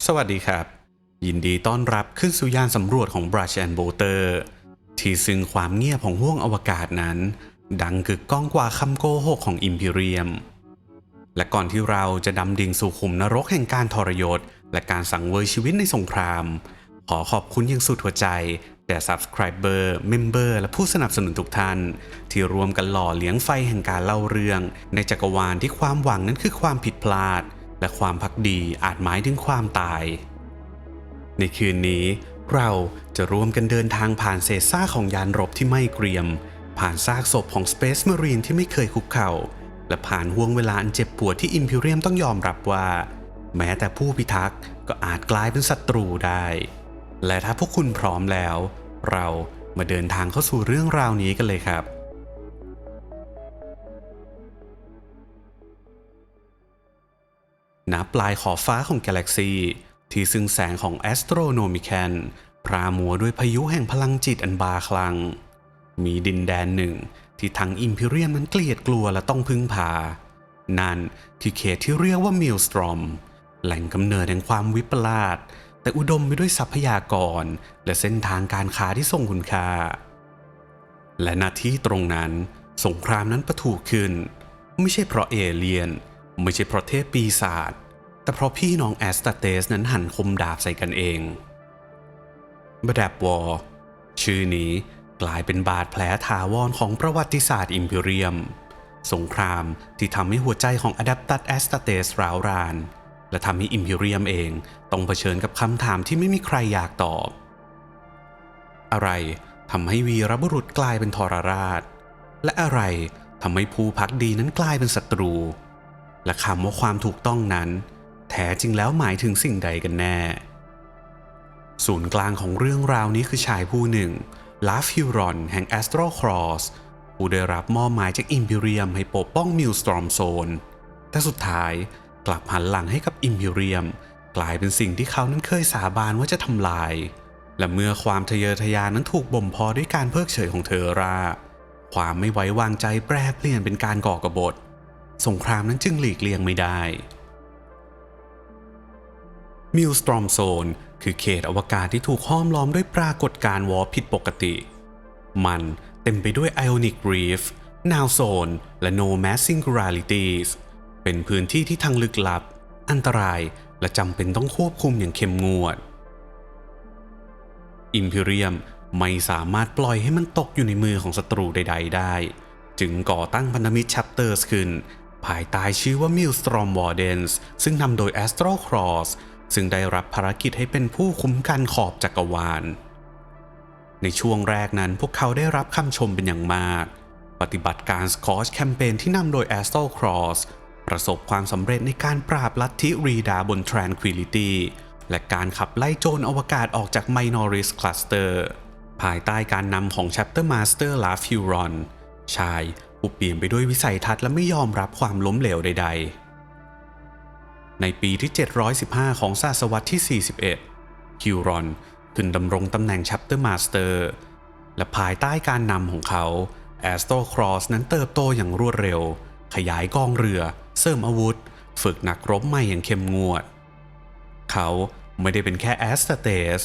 สวัสดีครับยินดีต้อนรับขึ้นสู่ยานสำรวจของ Brush and Bolter ที่ซึ่งความเงียบของห้วงอวกาศนั้นดังกึกก้องกว่าคำโกหกของ Imperium และก่อนที่เราจะดำดิ่งสู่ขุมนรกแห่งการทรยศและการสังเวยชีวิตในสงครามขอขอบคุณอย่างสุดหัวใจแด่ Subscriber Member และผู้สนับสนุนทุกท่านที่รวมกันหล่อเลี้ยงไฟแห่งการเล่าเรื่องในจักรวาลที่ความหวังนั้นคือความผิดพลาดและความภักดีอาจหมายถึงความตายในคืนนี้เราจะร่วมกันเดินทางผ่านเศษซากของยานรบที่ไม่เกรียมผ่านซากศพของ Space Marine ที่ไม่เคยคุกเข่าและผ่านห่วงเวลาอันเจ็บปวดที่ Imperium ต้องยอมรับว่าแม้แต่ผู้พิทักษ์ก็อาจกลายเป็นศัตรูได้และถ้าพวกคุณพร้อมแล้วเรามาเดินทางเข้าสู่เรื่องราวนี้กันเลยครับณปลายขอบฟ้าของกาแล็กซีที่ซึ่งแสงของแอสโทรโนมิแคนพรามัวด้วยพายุแห่งพลังจิตอันบาคลั่งมีดินแดนหนึ่งที่ทั้งอิมพีเรียมนั้นเกลียดกลัวและต้องพึ่งพานั่นคือเขตที่เรียกว่ามิลสตรอมแหล่งกำเนิดแห่งความวิปลาสแต่อุดมไปด้วยทรัพยากรและเส้นทางการค้าที่ทรงคุณค่าและณที่ตรงนั้นสงครามนั้นปะทุขึ้นไม่ใช่เพราะเอเลียนไม่ใช่เพราะเทพปีศาจแต่เพราะพี่น้องแอสตาเตสนั้นหันคมดาบใส่กันเองบาแดบวอร์ชื่อนี้กลายเป็นบาดแผลถาวรของประวัติศาสตร์อิมพีเรียมสงครามที่ทำให้หัวใจของอดัปตัสแอสตาเตสร้าวรานและทำให้อิมพีเรียมเองต้องเผชิญกับคำถามที่ไม่มีใครอยากตอบอะไรทำให้วีรบุรุษกลายเป็นทรราชและอะไรทำให้ผู้ภักดีนั้นกลายเป็นศัตรูและคำว่าความถูกต้องนั้นแท้จริงแล้วหมายถึงสิ่งใดกันแน่ศูนย์กลางของเรื่องราวนี้คือชายผู้หนึ่งลาฟฮิวรอนแห่งแอสโตรครอสผู้ได้รับมอบหมายจากอิมพีเรียมให้ปกป้องมิลสตรอมโซนแต่สุดท้ายกลับหันหลังให้กับอิมพีเรียมกลายเป็นสิ่งที่เขานั้นเคยสาบานว่าจะทำลายและเมื่อความทะเยอทะยานนั้นถูกบ่มเพาะด้วยการเพิกเฉยของเทอร่าความไม่ไว้วางใจแปรเปลี่ยนเป็นการก่อกบฏสงครามนั้นจึงหลีกเลี่ยงไม่ได้มิลสตรอมโซนคือเขตอวกาศที่ถูกห้อมล้อมด้วยปรากฏการณ์วอร์ปผิดปกติมันเต็มไปด้วยไอออนิกรีฟนาวโซนและโนแมสซิงคูลาริตี้เป็นพื้นที่ที่ทั้งลึกลับอันตรายและจำเป็นต้องควบคุมอย่างเข้มงวดอิมพีเรียมไม่สามารถปล่อยให้มันตกอยู่ในมือของศัตรูใดๆได้จึงก่อตั้งพันธมิตร Chapters ขึ้นภายใต้ชื่อว่า Maelstrom Wardens ซึ่งนำโดย Astral Cross ซึ่งได้รับภารกิจให้เป็นผู้คุ้มกันขอบจักรวาลในช่วงแรกนั้นพวกเขาได้รับคำชมเป็นอย่างมากปฏิบัติการ Scorch Campaign ที่นำโดย Astral Cross ประสบความสำเร็จในการปราบลัทธิรีดาบน Tranquility และการขับไล่โจรอวกาศออกจาก Minoris Cluster ภายใต้การนำของ Chapter Master Laf Huron ชายผู้เปลี่ยนไปด้วยวิสัยทัศน์และไม่ยอมรับความล้มเหลวใดๆในปีที่715ของศตวรรษที่41ฮิวรอนขึ้นดำรงตำแหน่ง Chapter Master และภายใต้การนำของเขา Astral Cross นั้นเติบโตอย่างรวดเร็วขยายกองเรือเสริมอาวุธฝึกนักรบใหม่อย่างเข้มงวดเขาไม่ได้เป็นแค่แอสตาเตส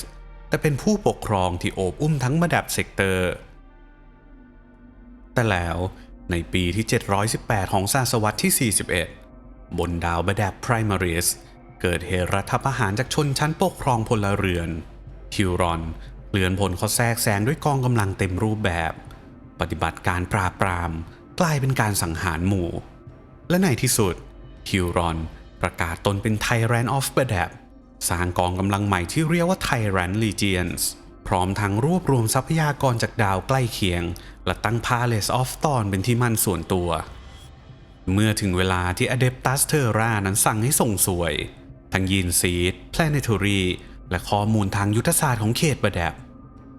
แต่เป็นผู้ปกครองที่โอบอุ้มทั้งมาดับเซกเตอร์แต่แล้วในปีที่718ของศตวรรษที่41บนดาวบาแดบไพรมาริสเกิดเหตุรัฐประหารจากชนชั้นปกครองพลเรือนฮิวรอนเปลื่อนพลเขาแทรกแซงด้วยกองกำลังเต็มรูปแบบปฏิบัติการปราบปรามกลายเป็นการสังหารหมู่และในที่สุดฮิวรอนประกาศตนเป็น Tyrant of Badab สร้างกองกำลังใหม่ที่เรียกว่า Tyrant Legions พร้อมทั้งรวบรวมทรัพยากรจากดาวใกล้เคียงและตั้ง Palace of Thorn เป็นที่มั่นส่วนตัวเมื่อถึงเวลาที่ Adeptus Terra นั้นสั่งให้ส่งสวยทั้งยีนซีด Planetary และข้อมูลทางยุทธศาสตร์ของเขตบาแดบ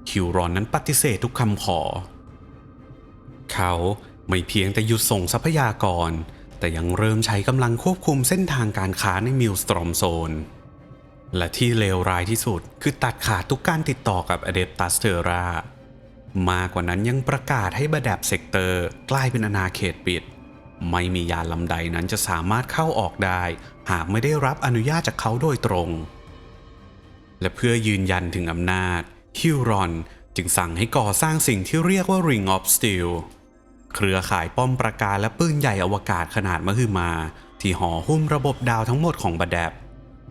ฮิวรอนนั้นปฏิเสธทุกคำขอเขาไม่เพียงแต่หยุดส่งทรัพยากรแต่ยังเริ่มใช้กำลังควบคุมเส้นทางการค้าในมิลสตรอมโซนและที่เลวร้ายที่สุดคือตัดขาดทุกการติดต่อกับ Adeptus Terra มากกว่านั้นยังประกาศให้บาแดบเซกเตอร์กลายเป็นอาณาเขตปิดไม่มียานลำใดนั้นจะสามารถเข้าออกได้หากไม่ได้รับอนุญาตจากเขาโดยตรง และเพื่อยืนยันถึงอำนาจฮิวรอนจึงสั่งให้ก่อสร้างสิ่งที่เรียกว่า Ring of Steel เครือข่ายป้อมปราการและปืนใหญ่อวกาศขนาดมหึมาที่ห่อหุ้มระบบดาวทั้งหมดของบาแดบ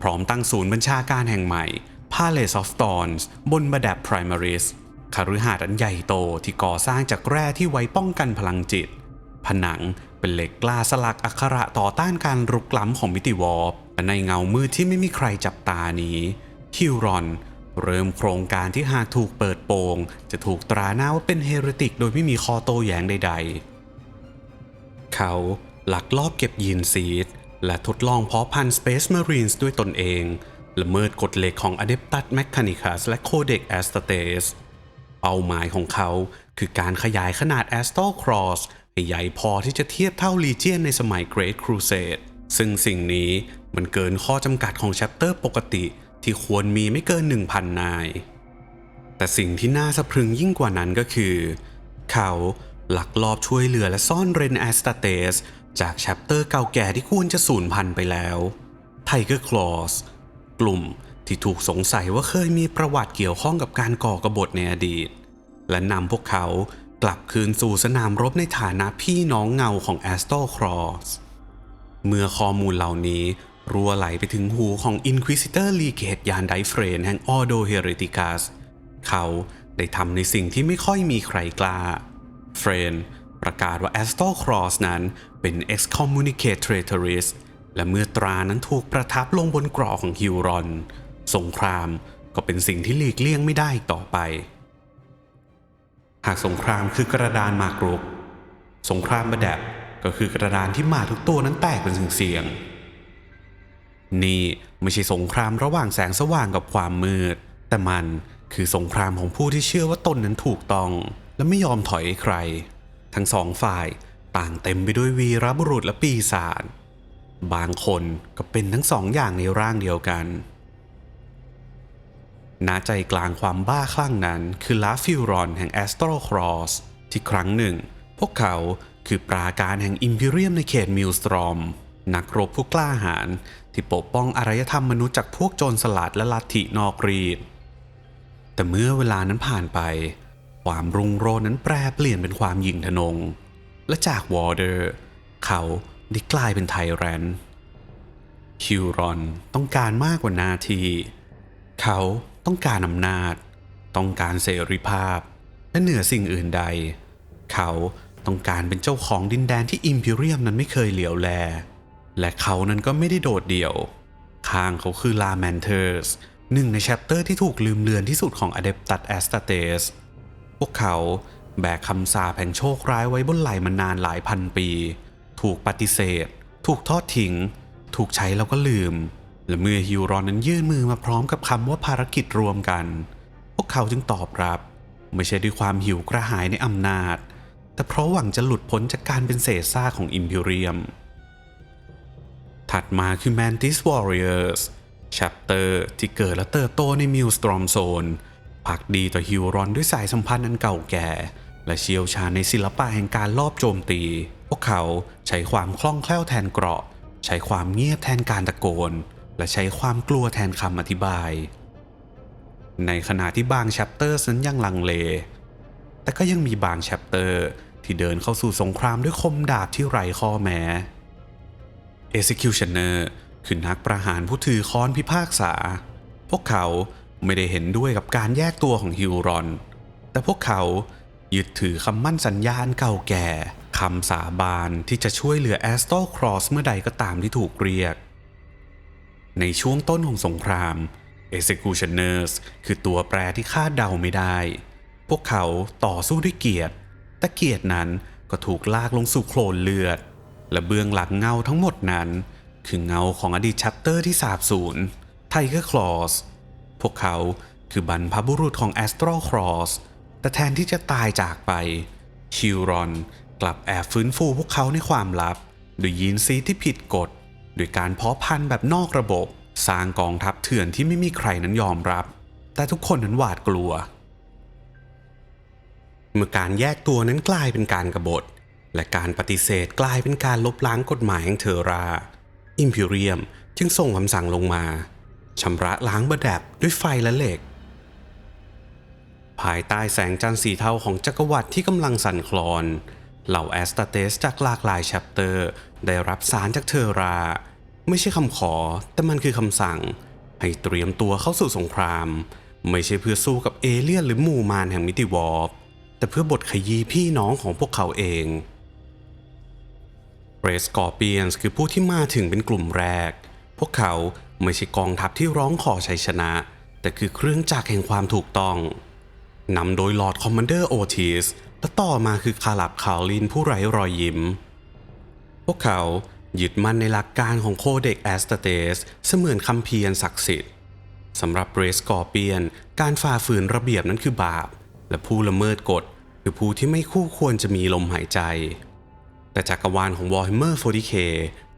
พร้อมตั้งศูนย์บัญชาการแห่งใหม่ Palace of Thorns บนบาแดบ Primaris คฤหาสน์อันใหญ่โตที่ก่อสร้างจากแร่ที่ไว้ป้องกันพลังจิตผนังเป็นเหล็กกล้าสลักอักขระต่อต้านการรุกล้ำของมิติวอร์ปและในเงามืดที่ไม่มีใครจับตานี้ฮิวรอนเริ่มโครงการที่หากถูกเปิดโปงจะถูกตราหน้าว่าเป็นเฮเรติกโดยไม่มีข้อโต้แย้งใดๆเขาลักลอบเก็บยีนซีดและทดลองเพาะพันธุ์ Space Marines ด้วยตนเองละเมิดกฎเหล็กของ Adeptus Mechanicus และ Codex Astartes เป้าหมายของเขาคือการขยายขนาด Astor Cross ให้ใหญ่พอที่จะเทียบเท่า Legion ในสมัย Great Crusade ซึ่งสิ่งนี้มันเกินข้อจำกัดของ Chapter ปกติที่ควรมีไม่เกิน 1,000 นายแต่สิ่งที่น่าสะพรึงยิ่งกว่านั้นก็คือเขาลักลอบช่วยเหลือและซ่อนเร้น Astartes จาก Chapter เก่าแก่ที่ควรจะสูญพันธุ์ไปแล้ว Tiger Claws กลุ่มที่ถูกสงสัยว่าเคยมีประวัติเกี่ยวข้องกับการก่อกบฏในอดีตและนำพวกเขากลับคืนสู่สนามรบในฐานะพี่น้องเงาของ Astor Cross เมื่อข้อมูลเหล่านี้รั่วไหลไปถึงหูของ Inquisitor Legate ยานไดเฟรนแห่ง Ordo Hereticus เขาได้ทำในสิ่งที่ไม่ค่อยมีใครกล้าเฟรนประกาศว่า Astor Cross นั้นเป็น Excommunicate Traitorous และเมื่อตรานั้นถูกประทับลงบนเกราะของฮิวรอนสงครามก็เป็นสิ่งที่หลีกเลี่ยงไม่ได้ต่อไปหากสงครามคือกระดานหมากรุกสงครามบาแดบก็คือกระดานที่หมาทุกตัวนั้นแตกเป็นเสียงๆนี่ไม่ใช่สงครามระหว่างแสงสว่างกับความมืดแต่มันคือสงครามของผู้ที่เชื่อว่าตนนั้นถูกต้องและไม่ยอมถอยให้ใครทั้งสองฝ่ายต่างเต็มไปด้วยวีรบุรุษและปีศาจบางคนก็เป็นทั้งสองอย่างในร่างเดียวกันณใจกลางความบ้าคลั่งนั้นคือลาฟิวรอนแห่งแอสโตรครอสที่ครั้งหนึ่งพวกเขาคือปราการแห่งอิมพีเรียมในเขตมิลสตรอมนักรบผู้กล้าหาญที่ปกป้องอารยธรรมมนุษย์จากพวกโจรสลัดและลัทธินอกรีดแต่เมื่อเวลานั้นผ่านไปความรุ่งโรจน์นั้นแปรเปลี่ยนเป็นความหยิ่งทะนงและจากวอร์เดอร์เขาได้กลายเป็นไทแรนต์ฮิวรอนต้องการมากกว่าหน้าที่เขาต้องการอำนาจต้องการเสรีภาพและเหนือสิ่งอื่นใดเขาต้องการเป็นเจ้าของดินแดนที่อิมพีเรียมนั้นไม่เคยเหลียวแลและเขานั้นก็ไม่ได้โดดเดี่ยวข้างเขาคือลาแมนเทอร์สหนึ่งในแชปเตอร์ที่ถูกลืมเลือนที่สุดของ Adeptus Astartes พวกเขาแบกคำสาปแห่งโชคร้ายไว้บนไหล่มานานหลายพันปีถูกปฏิเสธถูกทอดทิ้งถูกใช้แล้วก็ลืมและเมื่อฮิวรอนนั้นยื่นมือมาพร้อมกับคำว่าภารกิจรวมกันพวกเขาจึงตอบรับไม่ใช่ด้วยความหิวกระหายในอำนาจแต่เพราะหวังจะหลุดพ้นจากการเป็นเศษซากของอิมพีเรียมถัดมาคือ Mantis Warriors Chapter ที่เกิดและเติบโตในมิลสตรอมโซนภักดีต่อฮิวรอนด้วยสายสัมพันธ์อันเก่าแก่และเชี่ยวชาญในศิลปะแห่งการลอบโจมตีพวกเขาใช้ความคล่องแคล่วแทนเกราะใช้ความเงียบแทนการตะโกนและใช้ความกลัวแทนคำอธิบายในขณะที่บางแชปเตอร์นั้นยังลังเลแต่ก็ยังมีบางแชปเตอร์ที่เดินเข้าสู่สงครามด้วยคมดาบที่ไร้ข้อแม้ Executioner คือนักประหารผู้ถือค้อนพิพากษาพวกเขาไม่ได้เห็นด้วยกับการแยกตัวของฮิวรอนแต่พวกเขายึดถือคำมั่นสัญญาอันเก่าแก่คำสาบานที่จะช่วยเหลือแอสโตรครอสเมื่อใดก็ตามที่ถูกเรียกในช่วงต้นของสงคราม Executioners คือตัวแปรที่คาดเดาไม่ได้พวกเขาต่อสู้ด้วยเกียรติแต่เกียรตินั้นก็ถูกลากลงสู่โคลนเลือดและเบื้องหลังเงาทั้งหมดนั้นคือเงาของอดีตชัปเตอร์ที่สาบสูญ Tiger Claws พวกเขาคือบรรพบุรุษของ Astral Cross แต่แทนที่จะตายจากไปฮิวรอนกลับแอบฟื้นฟูพวกเขาในความลับโดยยีนซีที่ผิดกฎโดยการเพาะพันธุ์แบบนอกระบบสร้างกองทัพเถื่อนที่ไม่มีใครนั้นยอมรับแต่ทุกคนนั้นหวาดกลัวเมื่อการแยกตัวนั้นกลายเป็นการกบฏและการปฏิเสธกลายเป็นการลบล้างกฎหมายแห่งเทอราอิมพีเรียมจึงส่งคำสั่งลงมา ชำระล้างบาแดบด้วยไฟและเหล็กภายใต้แสงจันทร์สีเทาของจักรวรรดิที่กำลังสั่นคลอนเหล่าแอสตาเตสจากหลากหลายแชปเตอร์ได้รับสารจากเทอราไม่ใช่คำขอแต่มันคือคำสั่งให้เตรียมตัวเข้าสู่สงครามไม่ใช่เพื่อสู้กับเอเลี่ยนหรือหมู่มารแห่งมิติวอร์ปแต่เพื่อบทขยี้พี่น้องของพวกเขาเองเรสกอร์เปียนส์คือผู้ที่มาถึงเป็นกลุ่มแรกพวกเขาไม่ใช่กองทัพที่ร้องขอชัยชนะแต่คือเครื่องจักรแห่งความถูกต้องนำโดยลอร์ดคอมมานเดอร์โอทิสและต่อมาคือคาลับคาลินผู้ไร้รอยยิ้มพวกเขายึดมั่นในหลักการของโคเด็กแอสตาเตสเสมือนคัมภีร์ศักดิ์สิทธิ์สำหรับเรสกอร์เปียนการฝ่าฝืนระเบียบนั้นคือบาปและผู้ละเมิดกฎคือผู้ที่ไม่คู่ควรจะมีลมหายใจแต่จักรวาลของวอร์แฮมเมอร์ 40K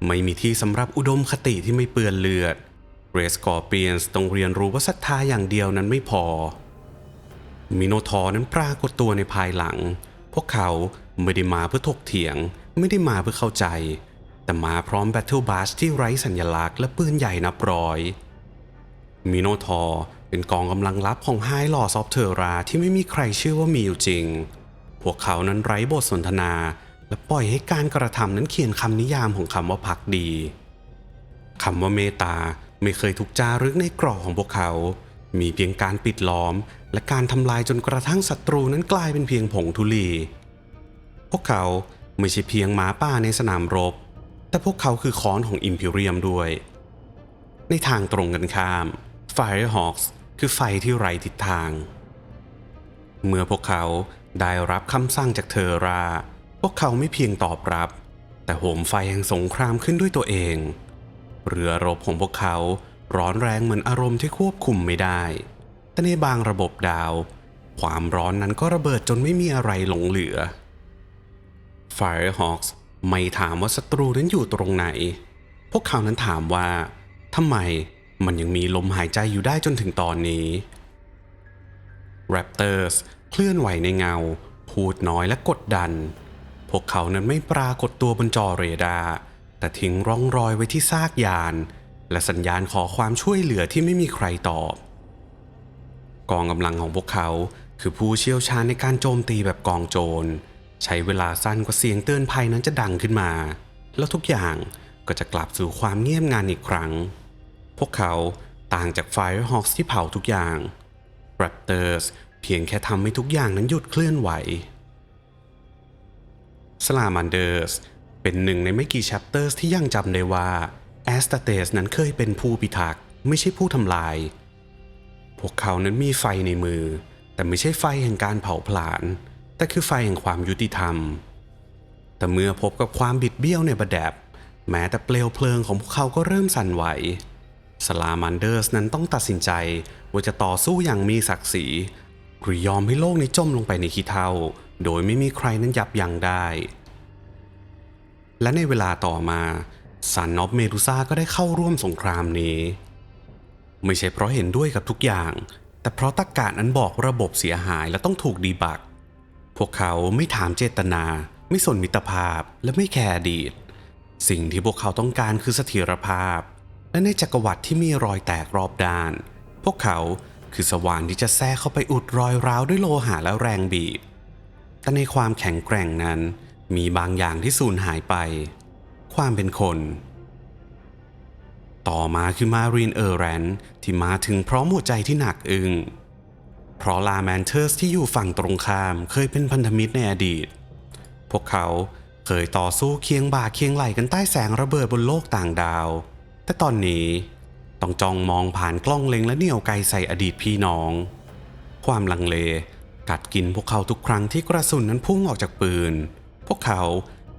ไม่มีที่สำหรับอุดมคติที่ไม่เปื้อนเลือดเรสกอร์เปียนต้องเรียนรู้ว่าศรัทธาอย่างเดียวนั้นไม่พอมิโนทอร์นั้นปรากฏตัวในภายหลังพวกเขาไม่ได้มาเพื่อถกเถียงไม่ได้มาเพื่อเข้าใจแต่มาพร้อมแบทเทิลบัสที่ไร้สัญลักษณ์และปืนใหญ่นับร้อยมิโนทอร์เป็นกองกำลังลับของไฮลอร์ดออฟเทอราที่ไม่มีใครเชื่อว่ามีอยู่จริงพวกเขานั้นไร้บทสนทนาและปล่อยให้การกระทำนั้นเขียนคำนิยามของคำว่าภักดีคำว่าเมตตาไม่เคยถูกจารึกในกรอบของพวกเขามีเพียงการปิดล้อมและการทำลายจนกระทั่งศัตรูนั้นกลายเป็นเพียงผงธุลีพวกเขาไม่ใช่เพียงหมาป่าในสนามรบแต่พวกเขาคือค้อนของอิมพีเรียมด้วยในทางตรงกันข้าม Firehawks คือไฟที่ไร้ทิศทางเมื่อพวกเขาได้รับคำสั่งจากเทอราพวกเขาไม่เพียงตอบรับแต่โหมไฟแห่งสงครามขึ้นด้วยตัวเองเรือรบของพวกเขาร้อนแรงเหมือนอารมณ์ที่ควบคุมไม่ได้แต่ในบางระบบดาวความร้อนนั้นก็ระเบิดจนไม่มีอะไรหลงเหลือ Firehawks ไม่ถามว่าศัตรูนั้นอยู่ตรงไหนพวกเขานั้นถามว่าทำไมมันยังมีลมหายใจอยู่ได้จนถึงตอนนี้ Raptors เคลื่อนไหวในเงาพูดน้อยและกดดันพวกเขานั้นไม่ปรากฏตัวบนจอเรดาร์แต่ทิ้งร่องรอยไว้ที่ซากยานและสัญญาณขอความช่วยเหลือที่ไม่มีใครตอบกองกำลังของพวกเขาคือผู้เชี่ยวชาญในการโจมตีแบบกองโจรใช้เวลาสั้นกว่าเสียงเตือนภัยนั้นจะดังขึ้นมาแล้วทุกอย่างก็จะกลับสู่ความเงียบงันอีกครั้งพวกเขาต่างจาก Firehawks ที่เผาทุกอย่าง Raptors เพียงแค่ทำให้ทุกอย่างนั้นหยุดเคลื่อนไหว Salamanders เป็นหนึ่งในไม่กี่ chapters ที่ยังจำได้ว่า Astartes นั้นเคยเป็นผู้พิทักษ์ไม่ใช่ผู้ทำลายพวกเขานั้นมีไฟในมือแต่ไม่ใช่ไฟแห่งการเผาผลาญแต่คือไฟแห่งความยุติธรรมแต่เมื่อพบกับความบิดเบี้ยวในบาแดบแม้แต่เปลวเพลิงของพวกเขาก็เริ่มสั่นไหว Salamanders นั้นต้องตัดสินใจว่าจะต่อสู้อย่างมีศักดิ์ศรีหรือยอมให้โลกนี้จมลงไปในขี้เถ้าโดยไม่มีใครนั้นยับยั้งได้และในเวลาต่อมาซันออฟเมดูซ่าก็ได้เข้าร่วมสงครามนี้ไม่ใช่เพราะเห็นด้วยกับทุกอย่างแต่เพราะตรรกะนั้นบอกระบบเสียหายและต้องถูกดีบักพวกเขาไม่ถามเจตนาไม่สนมิตรภาพและไม่แคร์อดีตสิ่งที่พวกเขาต้องการคือเสถียรภาพและในจักรวรรดิที่มีรอยแตกรอบด้านพวกเขาคือสว่านที่จะแทรกเข้าไปอุดรอยร้าวด้วยโลหะและแรงบีบแต่ในความแข็งแกร่งนั้นมีบางอย่างที่สูญหายไปความเป็นคนต่อมาคือมารีนแรนที่มาถึงพร้อมหัวใจที่หนักอึ้งเพราะลาแมนเทอร์สที่อยู่ฝั่งตรงข้ามเคยเป็นพันธมิตรในอดีตพวกเขาเคยต่อสู้เคียงบ่าเคียงไหล่กันใต้แสงระเบิดบนโลกต่างดาวแต่ตอนนี้ต้องจ้องมองผ่านกล้องเล็งและเหนี่ยวไกใส่อดีตพี่น้องความลังเลกัดกินพวกเขาทุกครั้งที่กระสุนนั้นพุ่งออกจากปืนพวกเขา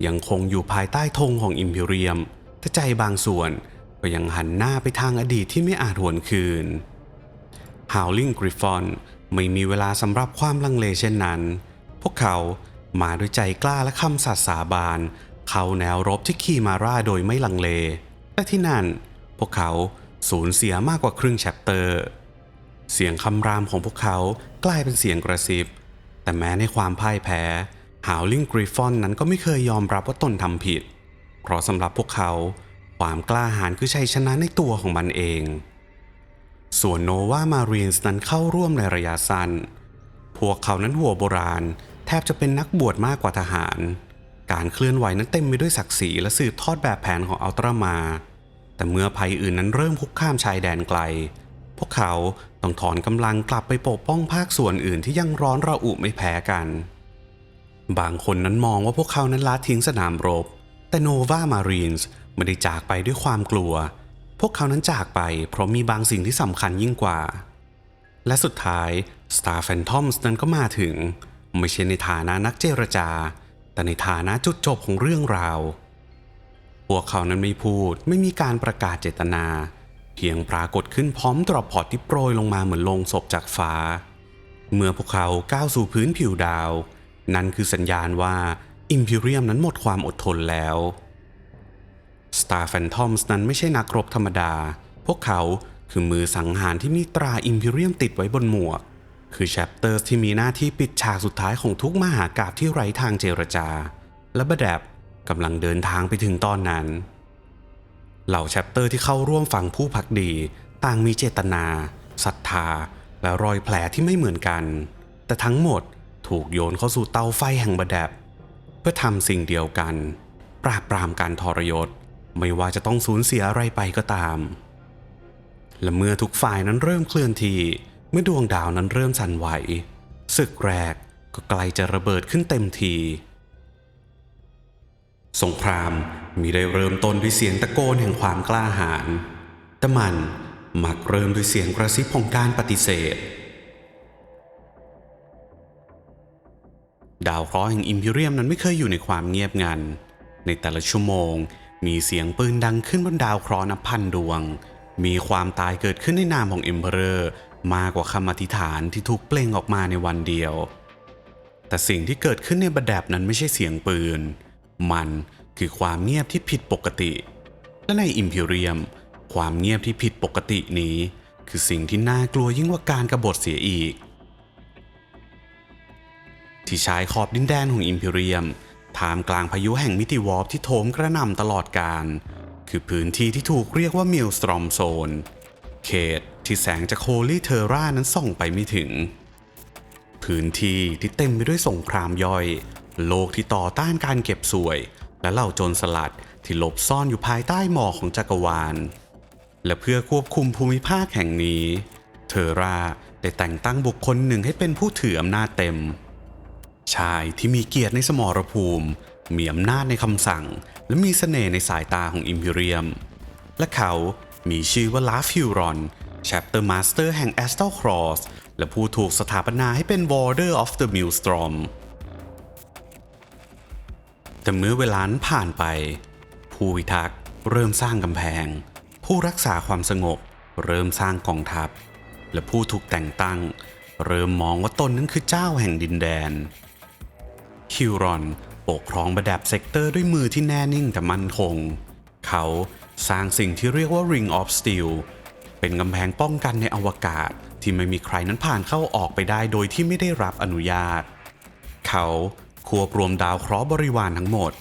ยังคงอยู่ภายใต้ธงของอิมพีเรียมแต่ใจบางส่วนก็ยังหันหน้าไปทางอดีตที่ไม่อาจหวนคืน Howling Griffon ไม่มีเวลาสำหรับความลังเลเช่นนั้นพวกเขามาด้วยใจกล้าและคำสัตย์สาบานเข้าแนวรบที่คีมาร่าโดยไม่ลังเลและที่นั่นพวกเขาสูญเสียมากกว่าครึ่งแชปเตอร์เสียงคำรามของพวกเขากลายเป็นเสียงกระซิบแต่แม้ในความพ่ายแพ้ Howling Griffon นั้นก็ไม่เคยยอมรับว่าตนทำผิดเพราะสำหรับพวกเขาความกล้าหาญคือชัยชนะในตัวของมันเอง ส่วนโนวามารีนส์นั้นเข้าร่วมในระยะสั้นพวกเขานั้นหัวโบราณแทบจะเป็นนักบวชมากกว่าทหารการเคลื่อนไหวนั้นเต็มไปด้วยศักดิ์ศรีและสืบทอดแบบแผนของอัลตร้ามาแต่เมื่อภัยอื่นนั้นเริ่มคุกคามชายแดนไกลพวกเขาต้องถอนกำลังกลับไปปกป้องภาคส่วนอื่นที่ยังร้อนระอุไม่แพ้กันบางคนนั้นมองว่าพวกเขานั้นละทิ้งสนามรบแต่โนวามารีนส์ไม่ได้จากไปด้วยความกลัวพวกเขานั้นจากไปเพราะมีบางสิ่งที่สำคัญยิ่งกว่าและสุดท้าย Star Phantoms นั้นก็มาถึงไม่ใช่ในฐานะนักเจรจาแต่ในฐานะจุดจบของเรื่องราวพวกเขานั้นไม่พูดไม่มีการประกาศเจตนาเพียงปรากฏขึ้นพร้อมดรอปพอตที่โปรยลงมาเหมือนโลงศพจากฟ้าเมื่อพวกเขาก้าวสู่พื้นผิวดาวนั่นคือสัญญาณว่าอิมพีเรียมนั้นหมดความอดทนแล้ว Star Phantoms นั้นไม่ใช่นักรบธรรมดาพวกเขาคือมือสังหารที่มีตราอิมพีเรียมติดไว้บนหมวกคือแชปเตอร์ที่มีหน้าที่ปิดฉากสุดท้ายของทุกมหากาพย์ที่ไร้ทางเจรจาและบะแดบกำลังเดินทางไปถึงตอนนั้นเหล่าแชปเตอร์ที่เข้าร่วมฝั่งผู้ภักดีต่างมีเจตนาศรัทธาและรอยแผลที่ไม่เหมือนกันแต่ทั้งหมดถูกโยนเข้าสู่เตาไฟแห่งบะแดบเพื่อทำสิ่งเดียวกันปราบปรามการทรยศไม่ว่าจะต้องสูญเสียอะไรไปก็ตามและเมื่อทุกฝ่ายนั้นเริ่มเคลื่อนที่เมื่อดวงดาวนั้นเริ่มสั่นไหวศึกแรกก็ใกล้จะระเบิดขึ้นเต็มทีสงครามมิได้เริ่มต้นด้วยเสียงตะโกนแห่งความกล้าหาญแต่มันมักเริ่มด้วยเสียงกระซิบของการปฏิเสธดาวเคราะห์แห่งอิมพีเรียมนั้นไม่เคยอยู่ในความเงียบงันในแต่ละชั่วโมงมีเสียงปืนดังขึ้นบนดาวเคราะห์นับพันดวงมีความตายเกิดขึ้นในนามของเอ็มเพอเรอร์มากกว่าคำอธิษฐานที่ถูกเปล่งออกมาในวันเดียวแต่สิ่งที่เกิดขึ้นในบะแดบนั้นไม่ใช่เสียงปืนมันคือความเงียบที่ผิดปกติและในอิมพีเรียมความเงียบที่ผิดปกตินี้คือสิ่งที่น่ากลัวยิ่งกว่าการกบฏเสียอีกที่ชายขอบดินแดนของอิมพีเรียมท่ามกลางพายุแห่งมิติวอร์ปที่โถมกระหน่ำตลอดกาลคือพื้นที่ที่ถูกเรียกว่ามิลสตรอมโซนเขตที่แสงจากโฮลี่เทอร่านั้นส่องไปไม่ถึงพื้นที่ที่เต็มไปด้วยสงครามย่อยโลกที่ต่อต้านการเก็บสวยและเหล่าโจรสลัดที่หลบซ่อนอยู่ภายใต้หมอกของจักรวาลและเพื่อควบคุมภูมิภาคแห่งนี้เทอร่าได้แต่งตั้งบุคคลหนึ่งให้เป็นผู้ถืออำนาจเต็มชายที่มีเกียรติในสมรภูมิมีอำนาจในคำสั่งและมีเสน่ห์ในสายตาของอิมพีเรียมและเขามีชื่อว่าลาฟิวรอนแชปเตอร์มาสเตอร์แห่งแอสตัลครอสและผู้ถูกสถาปนาให้เป็น Warder of the Maelstrom แต่เมื่อเวลาผ่านไปผู้พิทักษ์เริ่มสร้างกำแพงผู้รักษาความสงบเริ่มสร้างกองทัพและผู้ถูกแต่งตั้งเริ่มมองว่าตนนั้นคือเจ้าแห่งดินแดนคิวรอนปกครองบะแดบเซกเตอร์ด้วยมือที่แน่นิ่งแต่มั่นคงเขาสร้างสิ่งที่เรียกว่า Ring of Steel เป็นกำแพงป้องกันในอวกาศที่ไม่มีใครนั้นผ่านเข้าออกไปได้โดยที่ไม่ได้รับอนุญาตเขาควบรวมดาวเคราะห์บริวารทั้งหมด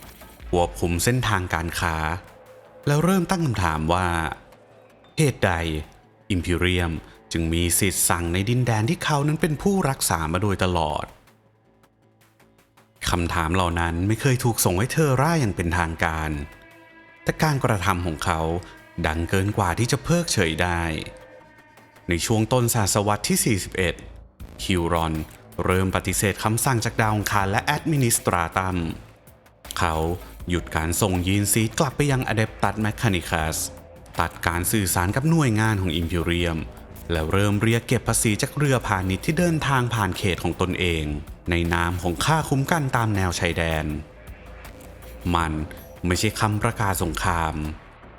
ควบคุมเส้นทางการค้าแล้วเริ่มตั้งคำถามว่าเหตุใดอิมพีเรียมจึงมีสิทธิ์สั่งในดินแดนที่เขานั้นเป็นผู้รักษามาโดยตลอดคำถามเหล่านั้นไม่เคยถูกส่งให้เทอร่าอย่างเป็นทางการแต่การกระทำของเขาดังเกินกว่าที่จะเพิกเฉยได้ในช่วงต้นศตวรรษที่ 41 คิวรอนเริ่มปฏิเสธคำสั่งจากดาวอังคารและแอดมินิสตราตัมเขาหยุดการส่งยีนซีดกลับไปยังอะเดปตัสแมคคานิคัสตัดการสื่อสารกับหน่วยงานของอิมพีเรียมแล้วเริ่มเรียกเก็บภาษีจากเรือพาณิชย์ที่เดินทางผ่านเขตของตนเองในนามของค่าคุ้มกันตามแนวชายแดนมันไม่ใช่คำประกาศสงคราม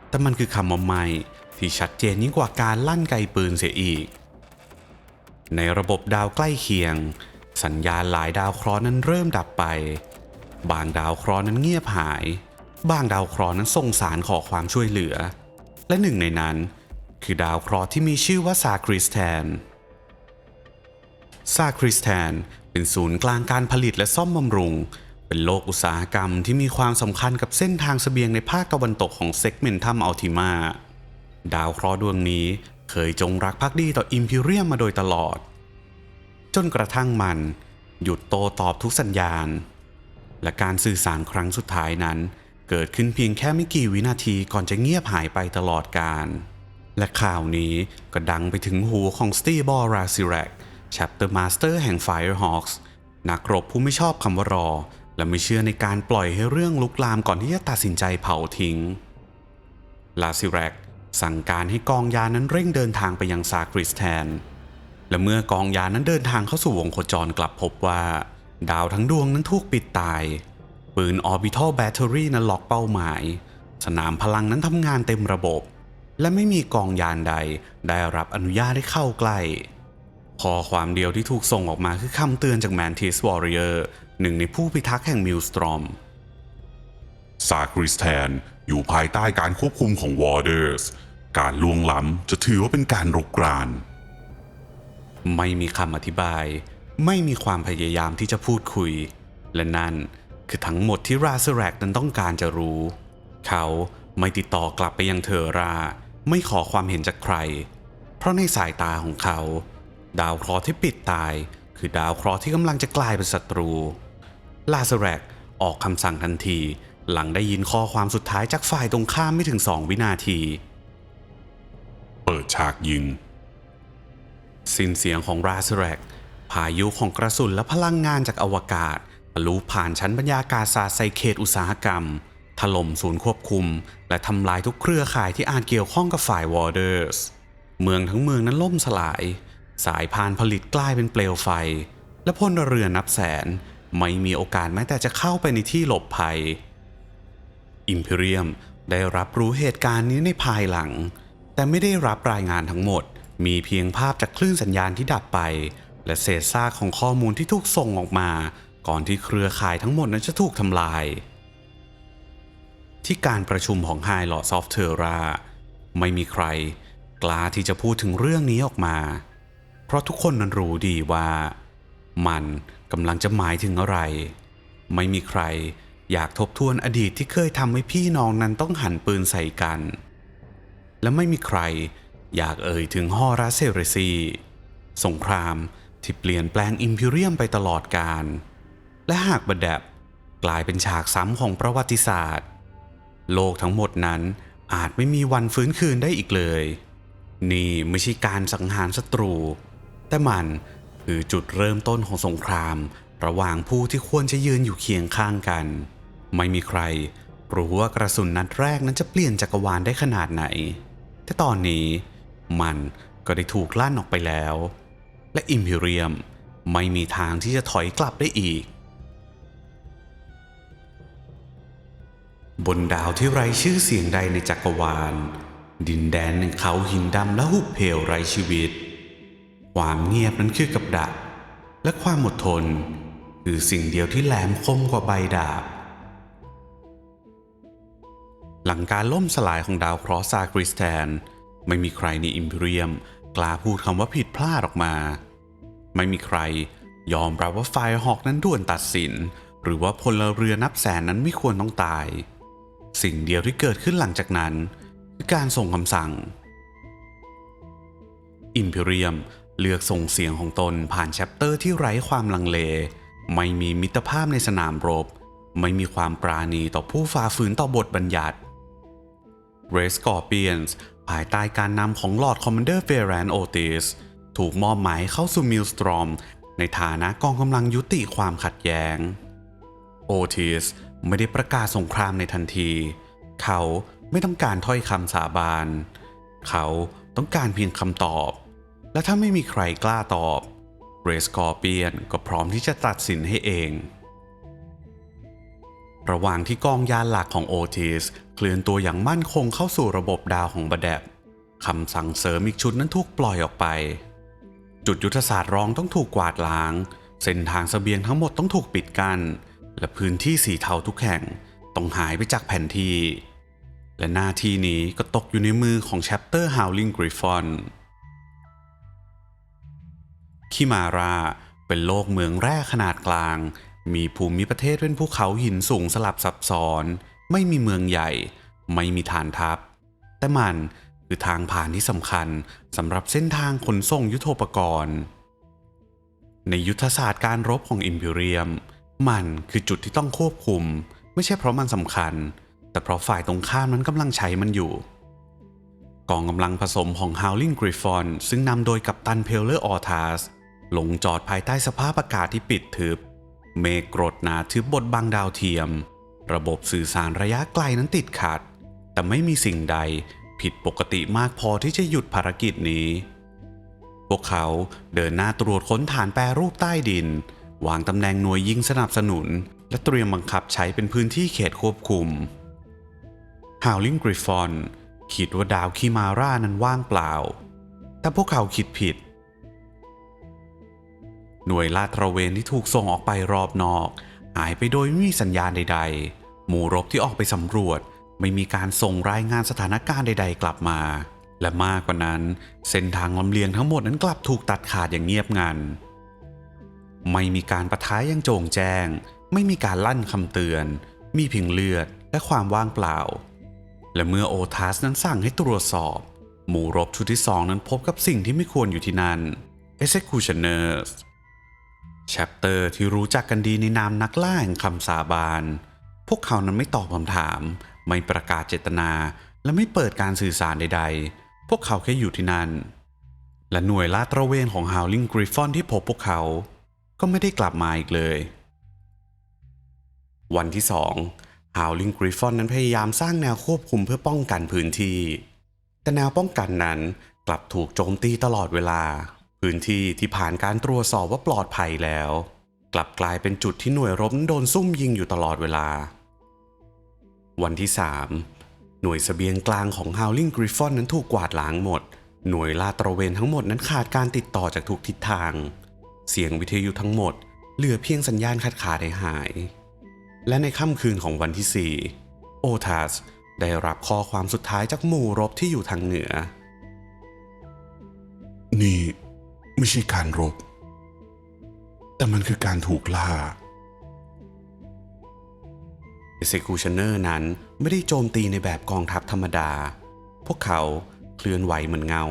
แต่มันคือคำว่าไม่ที่ชัดเจนยิ่งกว่าการลั่นไกปืนเสียอีกในระบบดาวใกล้เคียงสัญญาณหลายดาวเคราะห์นั้นเริ่มดับไปบางดาวเคราะห์นั้นเงียบหายบางดาวเคราะห์นั้นส่งสารขอความช่วยเหลือและหนึ่งในนั้นคือดาวเคราะห์ที่มีชื่อว่าซาคริสแทนเป็นศูนย์กลางการผลิตและซ่อมบำรุงเป็นโลกอุตสาหกรรมที่มีความสำคัญกับเส้นทางเสบียงในภาคตะวันตกของเซกเมนทัมอัลติมาดาวเคราะห์ดวงนี้ เคยจงรักภักดีต่ออิมพีเรียมมาโดยตลอดจนกระทั่งมันหยุดโต้ตอบทุกสัญญาณและการสื่อสารครั้งสุดท้ายนั้นเกิดขึ้นเพียงแค่ไม่กี่วินาทีก่อนจะเงียบหายไปตลอดกาลและข่าวนี้ก็ดังไปถึงหูของสตีบอล ราซิแรกแชปเตอร์มาสเตอร์แห่ง Firehawks นักรบผู้ไม่ชอบคำว่ารอและไม่เชื่อในการปล่อยให้เรื่องลุกลามก่อนที่จะตัดสินใจเผาทิ้งลาซิแรกสั่งการให้กองยานั้นเร่งเดินทางไปยังซาคริสแทนและเมื่อกองยานั้นเดินทางเข้าสู่วงโคจรกลับพบว่าดาวทั้งดวงนั้นถูกปิดตายปืน Orbital Battery นั้นล็อกเป้าหมายสนามพลังนั้นทำงานเต็มระบบและไม่มีกองยานใดได้รับอนุญาตให้เข้าใกล้ข้อความเดียวที่ถูกส่งออกมาคือคำเตือนจาก Mantis Warrior หนึ่งในผู้พิทักษ์แห่งมิลสตรอมซาคริสแทนอยู่ภายใต้การควบคุมของวอร์เดอร์สการล่วงล้ำจะถือว่าเป็นการรุกรานไม่มีคำอธิบายไม่มีความพยายามที่จะพูดคุยและนั่นคือทั้งหมดที่ราซแรกนั้นต้องการจะรู้เขาไม่ติดต่อกลับไปยังเทอราไม่ขอความเห็นจากใครเพราะในสายตาของเขาดาวเคราะห์ที่ปิดตายคือดาวเคราะห์ที่กำลังจะกลายเป็นศัตรูราซแรกออกคำสั่งทันทีหลังได้ยินข้อความสุดท้ายจากฝ่ายตรงข้ามไม่ถึง2 วินาทีเปิดฉากยิงสิ้นเสียงของราซแรกพายุของกระสุนและพลังงานจากอวกาศทะลุผ่านชั้นบรรยากาศศาสตร์ใส่เขตอุตสาหกรรมถล่มศูนย์ควบคุมและทำลายทุกเครือข่ายที่อาจเกี่ยวข้องกับฝ่ายวอร์เดอร์สเมืองทั้งเมืองนั้นล่มสลายสายพานผลิตกลายเป็นเปลวไฟและพลเรือนนับแสนไม่มีโอกาสแม้แต่จะเข้าไปในที่หลบภัยอิมพีเรียมได้รับรู้เหตุการณ์นี้ในภายหลังแต่ไม่ได้รับรายงานทั้งหมดมีเพียงภาพจากคลื่นสัญญาณที่ดับไปและเศษซากของข้อมูลที่ถูกส่งออกมาก่อนที่เครือข่ายทั้งหมดนั้นจะถูกทำลายที่การประชุมของ High Lords of Terra ไม่มีใครกล้าที่จะพูดถึงเรื่องนี้ออกมาเพราะทุกคนนั้นรู้ดีว่ามันกำลังจะหมายถึงอะไรไม่มีใครอยากทบทวนอดีตที่เคยทำให้พี่น้องนั้นต้องหันปืนใส่กันและไม่มีใครอยากเอ่ยถึงฮอราเซเรซีสงครามที่เปลี่ยนแปลงอิมพีเรียมไปตลอดกาลและหากบัดแดบกลายเป็นฉากซ้ำของประวัติศาสตร์โลกทั้งหมดนั้นอาจไม่มีวันฟื้นคืนได้อีกเลยนี่ไม่ใช่การสังหารศัตรูแต่มันคือจุดเริ่มต้นของสงครามระหว่างผู้ที่ควรจะยืนอยู่เคียงข้างกันไม่มีใครรู้ว่ากระสุนนัดแรกนั้นจะเปลี่ยนจักรวาลได้ขนาดไหนแต่ตอนนี้มันก็ได้ถูกลั่นออกไปแล้วและอิมพีเรียมไม่มีทางที่จะถอยกลับได้อีกบนดาวที่ไร้ชื่อเสียงใดในจักรวาลดินแดนหนึ่งเขาหินดำและหุบเหวไร้ชีวิตความเงียบนั้นคือกับดักและความอดทนคือสิ่งเดียวที่แหลมคมกว่าใบดาบหลังการล่มสลายของดาวเคราะห์ซาคริสแทนไม่มีใครในอิมพีเรียมกล้าพูดคำว่าผิดพลาดออกมาไม่มีใครยอมรับว่าไฟฮอกนั้นด่วนตัดสินหรือว่าพลเรือนับแสนนั้นไม่ควรต้องตายสิ่งเดียวที่เกิดขึ้นหลังจากนั้นคือการส่งคำสั่งอิมพีเรียมเลือกส่งเสียงของตนผ่านแชปเตอร์ที่ไร้ความลังเลไม่มีมิตรภาพในสนามรบไม่มีความปราณีต่อผู้ฝ่าฝืนต่อบทบัญญัติเรสกอร์เปียนส์ภายใต้การนำของลอร์ดคอมมานเดอร์เฟรนโอติสถูกมอบหมายเข้าสู่มิลสตรอมในฐานะกองกำลังยุติความขัดแย้งโอติสไม่ได้ประกาศสงครามในทันทีเขาไม่ต้องการถ้อยคำสาบานเขาต้องการเพียงคำตอบและถ้าไม่มีใครกล้าตอบเรสกอร์เปียนก็พร้อมที่จะตัดสินให้เองระหว่างที่กองยานหลักของโอติสเคลื่อนตัวอย่างมั่นคงเข้าสู่ระบบดาวของบัดแดบคำสั่งเสริมอีกชุดนั้นถูกปล่อยออกไปจุดยุทธศาสตร์รองต้องถูกกวาดล้างเส้นทางเสบียงทั้งหมดต้องถูกปิดกั้นและพื้นที่สีเทาทุกแห่งต้องหายไปจากแผนที่และหน้าที่นี้ก็ตกอยู่ในมือของแชปเตอร์ Howling Griffon คิมาราเป็นโลกเมืองแร่ขนาดกลางมีภูมิประเทศเป็นภูเขาหินสูงสลับซับซ้อนไม่มีเมืองใหญ่ไม่มีฐานทัพแต่มันค คือทางผ่านที่สำคัญสำหรับเส้นทางขนส่งยุทโธปกรณ์ในยุทธศาสตร์การรบของอิมพีเรียมมันคือจุดที่ต้องควบคุมไม่ใช่เพราะมันสำคัญแต่เพราะฝ่ายตรงข้ามนั้นกำลังใช้มันอยู่กองกำลังผสมของ Howling Griffon ซึ่งนำโดยกัปตันเพลเลอร์ออร์ทัสลงจอดภายใต้สภาพอากาศที่ปิดทึบเมฆกรดหนาทึบบดบังดาวเทียมระบบสื่อสารระยะไกลนั้นติดขัดแต่ไม่มีสิ่งใดผิดปกติมากพอที่จะหยุดภารกิจนี้พวกเขาเดินหน้าตรวจค้นฐานแปรรูปใต้ดินวางตำแหน่งหน่วยยิงสนับสนุนและเตรียมบังคับใช้เป็นพื้นที่เขตควบคุม Howling Griffon คิดว่าดาวคิมาร่านั้นว่างเปล่าแต่พวกเขาคิดผิดหน่วยลาดตระเวนที่ถูกส่งออกไปรอบนอกหายไปโดยไม่มีสัญญาณใดๆหมู่รบที่ออกไปสำรวจไม่มีการส่งรายงานสถานการณ์ใดๆกลับมาและมากกว่านั้นเส้นทางลำเลียงทั้งหมดนั้นกลับถูกตัดขาดอย่างเงียบงันไม่มีการปะทะอย่างโจ่งแจ้งไม่มีการลั่นคำเตือนมีเพียงเลือดและความว่างเปล่าและเมื่อโอทัสนั้นสั่งให้ตรวจสอบหมู่รบชุดที่สองนั้นพบกับสิ่งที่ไม่ควรอยู่ที่นั่น Executioners แชปเตอร์ที่รู้จักกันดีในนามนักล่าแห่งคำสาบานพวกเขานั้นไม่ตอบคำถามไม่ประกาศเจตนาและไม่เปิดการสื่อสารใดๆพวกเขาแค่อยู่ที่นั่นและหน่วยลาดตระเวนของ Howling Griffon ที่พบพวกเขาก็ไม่ได้กลับมาอีกเลยวันที่2 Howling Griffon นั้นพยายามสร้างแนวควบคุมเพื่อป้องกันพื้นที่แต่แนวป้องกันนั้นกลับถูกโจมตีตลอดเวลาพื้นที่ที่ผ่านการตรวจสอบว่าปลอดภัยแล้วกลับกลายเป็นจุดที่หน่วยรบโดนซุ่มยิงอยู่ตลอดเวลาวันที่3หน่วยเสบียงกลางของ Howling Griffon นั้นถูกกวาดล้างหมดหน่วยลาดตระเวนทั้งหมดนั้นขาดการติดต่อจากทุกทิศทางเสียงวิทยุทั้งหมดเหลือเพียงสัญญาณขาดหายและในค่ำคืนของวันที่4โอทัสได้รับข้อความสุดท้ายจากหมู่รบที่อยู่ทางเหนือนี่ไม่ใช่การรบแต่มันคือการถูกล่า Executioner นั้นไม่ได้โจมตีในแบบกองทัพธรรมดาพวกเขาเคลื่อนไหวเหมือนเงา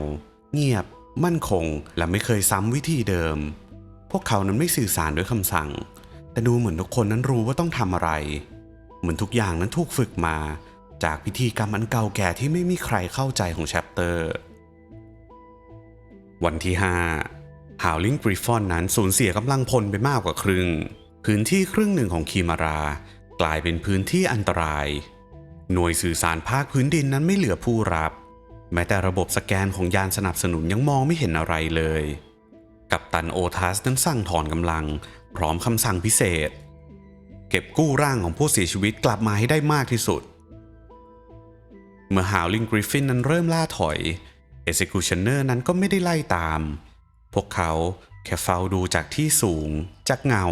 เงียบมั่นคงและไม่เคยซ้ำวิธีเดิมพวกเขานั้นไม่สื่อสารด้วยคำสั่งแต่ดูเหมือนทุกคนนั้นรู้ว่าต้องทำอะไรเหมือนทุกอย่างนั้นถูกฝึกมาจากพิธีกรรมอันเก่าแก่ที่ไม่มีใครเข้าใจของแชปเตอร์วันที่5 Howling Griffon นั้นสูญเสียกำลังพลไปมากกว่าครึ่งพื้นที่ครึ่งหนึ่งของคีมารากลายเป็นพื้นที่อันตรายหน่วยสื่อสารภาคพื้นดินนั้นไม่เหลือผู้รับแม้แต่ระบบสแกนของยานสนับสนุนยังมองไม่เห็นอะไรเลยกัปตันโอทัสนั้นสั่งถอนกำลังพร้อมคำสั่งพิเศษเก็บกู้ร่างของผู้เสียชีวิตกลับมาให้ได้มากที่สุดเมื่อ Howling Griffon นั้นเริ่มล่าถอย Executioner นั้นก็ไม่ได้ไล่ตามพวกเขาแค่เฝ้าดูจากที่สูงจากเงา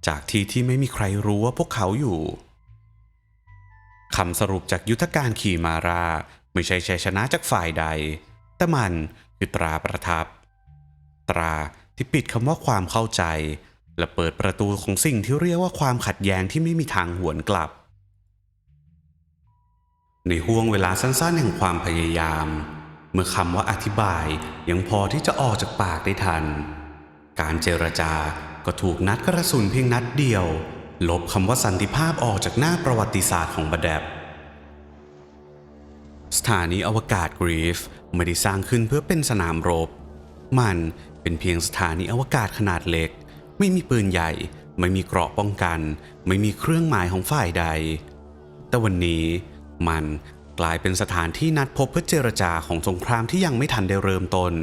จากที่ไม่มีใครรู้ว่าพวกเขาอยู่คำสรุปจากยุทธการขีมาราไม่ใช่ชัยชนะจากฝ่ายใดแต่มันคือตราประทับตราที่ปิดคำว่าความเข้าใจและเปิดประตูของสิ่งที่เรียกว่าความขัดแย้งที่ไม่มีทางหวนกลับในห่วงเวลาสั้นๆแห่งความพยายามเมื่อคำว่าอธิบายยังพอที่จะออกจากปากได้ทันการเจรจาก็ถูกนัดกระสุนเพียงนัดเดียวลบคำว่าสันติภาพออกจากหน้าประวัติศาสตร์ของบัดแดบสถานีอวกาศกรีฟไม่ได้สร้างขึ้นเพื่อเป็นสนามรบมันเป็นเพียงสถานีอวกาศขนาดเล็กไม่มีปืนใหญ่ไม่มีเกราะป้องกันไม่มีเครื่องหมายของฝ่ายใดแต่วันนี้มันกลายเป็นสถานที่นัดพบเพื่อเจรจาของสงครามที่ยังไม่ทันได้เริ่มต้น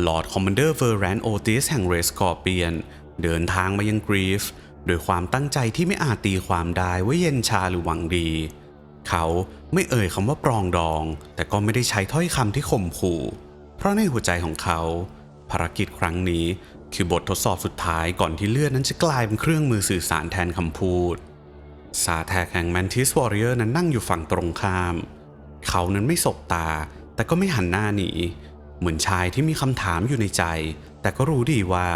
ลอร์ดคอมมานเดอร์เวอร์แรนโอติสแห่งเรสกอร์เปียนเดินทางมายังกรีฟโดยความตั้งใจที่ไม่อาจตีความได้ว่าเย็นชาหรือหวังดีเขาไม่เอ่ยคำว่าปรองดองแต่ก็ไม่ได้ใช้ถ้อยคำที่ข่มขู่เพราะในหัวใจของเขาภารกิจครั้งนี้คือบททดสอบสุดท้ายก่อนที่เลือดนั้นจะกลายเป็นเครื่องมือสื่อสารแทนคำพูดซาแทกแห่งแมนทิสวอริเออร์นั้นนั่งอยู่ฝั่งตรงข้ามเขานั้นไม่สบตาแต่ก็ไม่หันหน้าหนีเหมือนชายที่มีคำถามอยู่ในใจแต่ก็รู้ดีว่า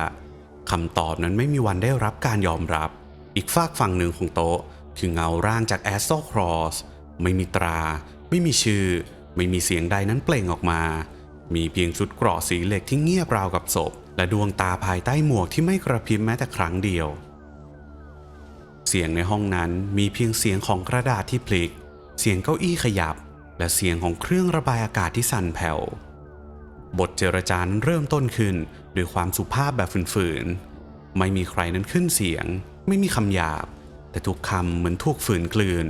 คำตอบนั้นไม่มีวันได้รับการยอมรับอีกฝากฝั่งหนึ่งของโต๊ะคือเงาร่างจากแอสโซครอสไม่มีตราไม่มีชื่อ ไม่มีเสียงใดนั้นเปล่งออกมามีเพียงชุดเกราะสีเหล็กที่เงียบราวกับศพและดวงตาภายใต้หมวกที่ไม่กระพริบแม้แต่ครั้งเดียวเสียงในห้องนั้นมีเพียงเสียงของกระดาษที่พลิกเสียงเก้าอี้ขยับและเสียงของเครื่องระบายอากาศที่สั่นแผ่วบทเจรจานั้นเริ่มต้นขึ้นด้วยความสุภาพแบบฝืนๆไม่มีใครนั้นขึ้นเสียงไม่มีคำหยาบแต่ทุกคำเหมือนถูกฝืนกลืน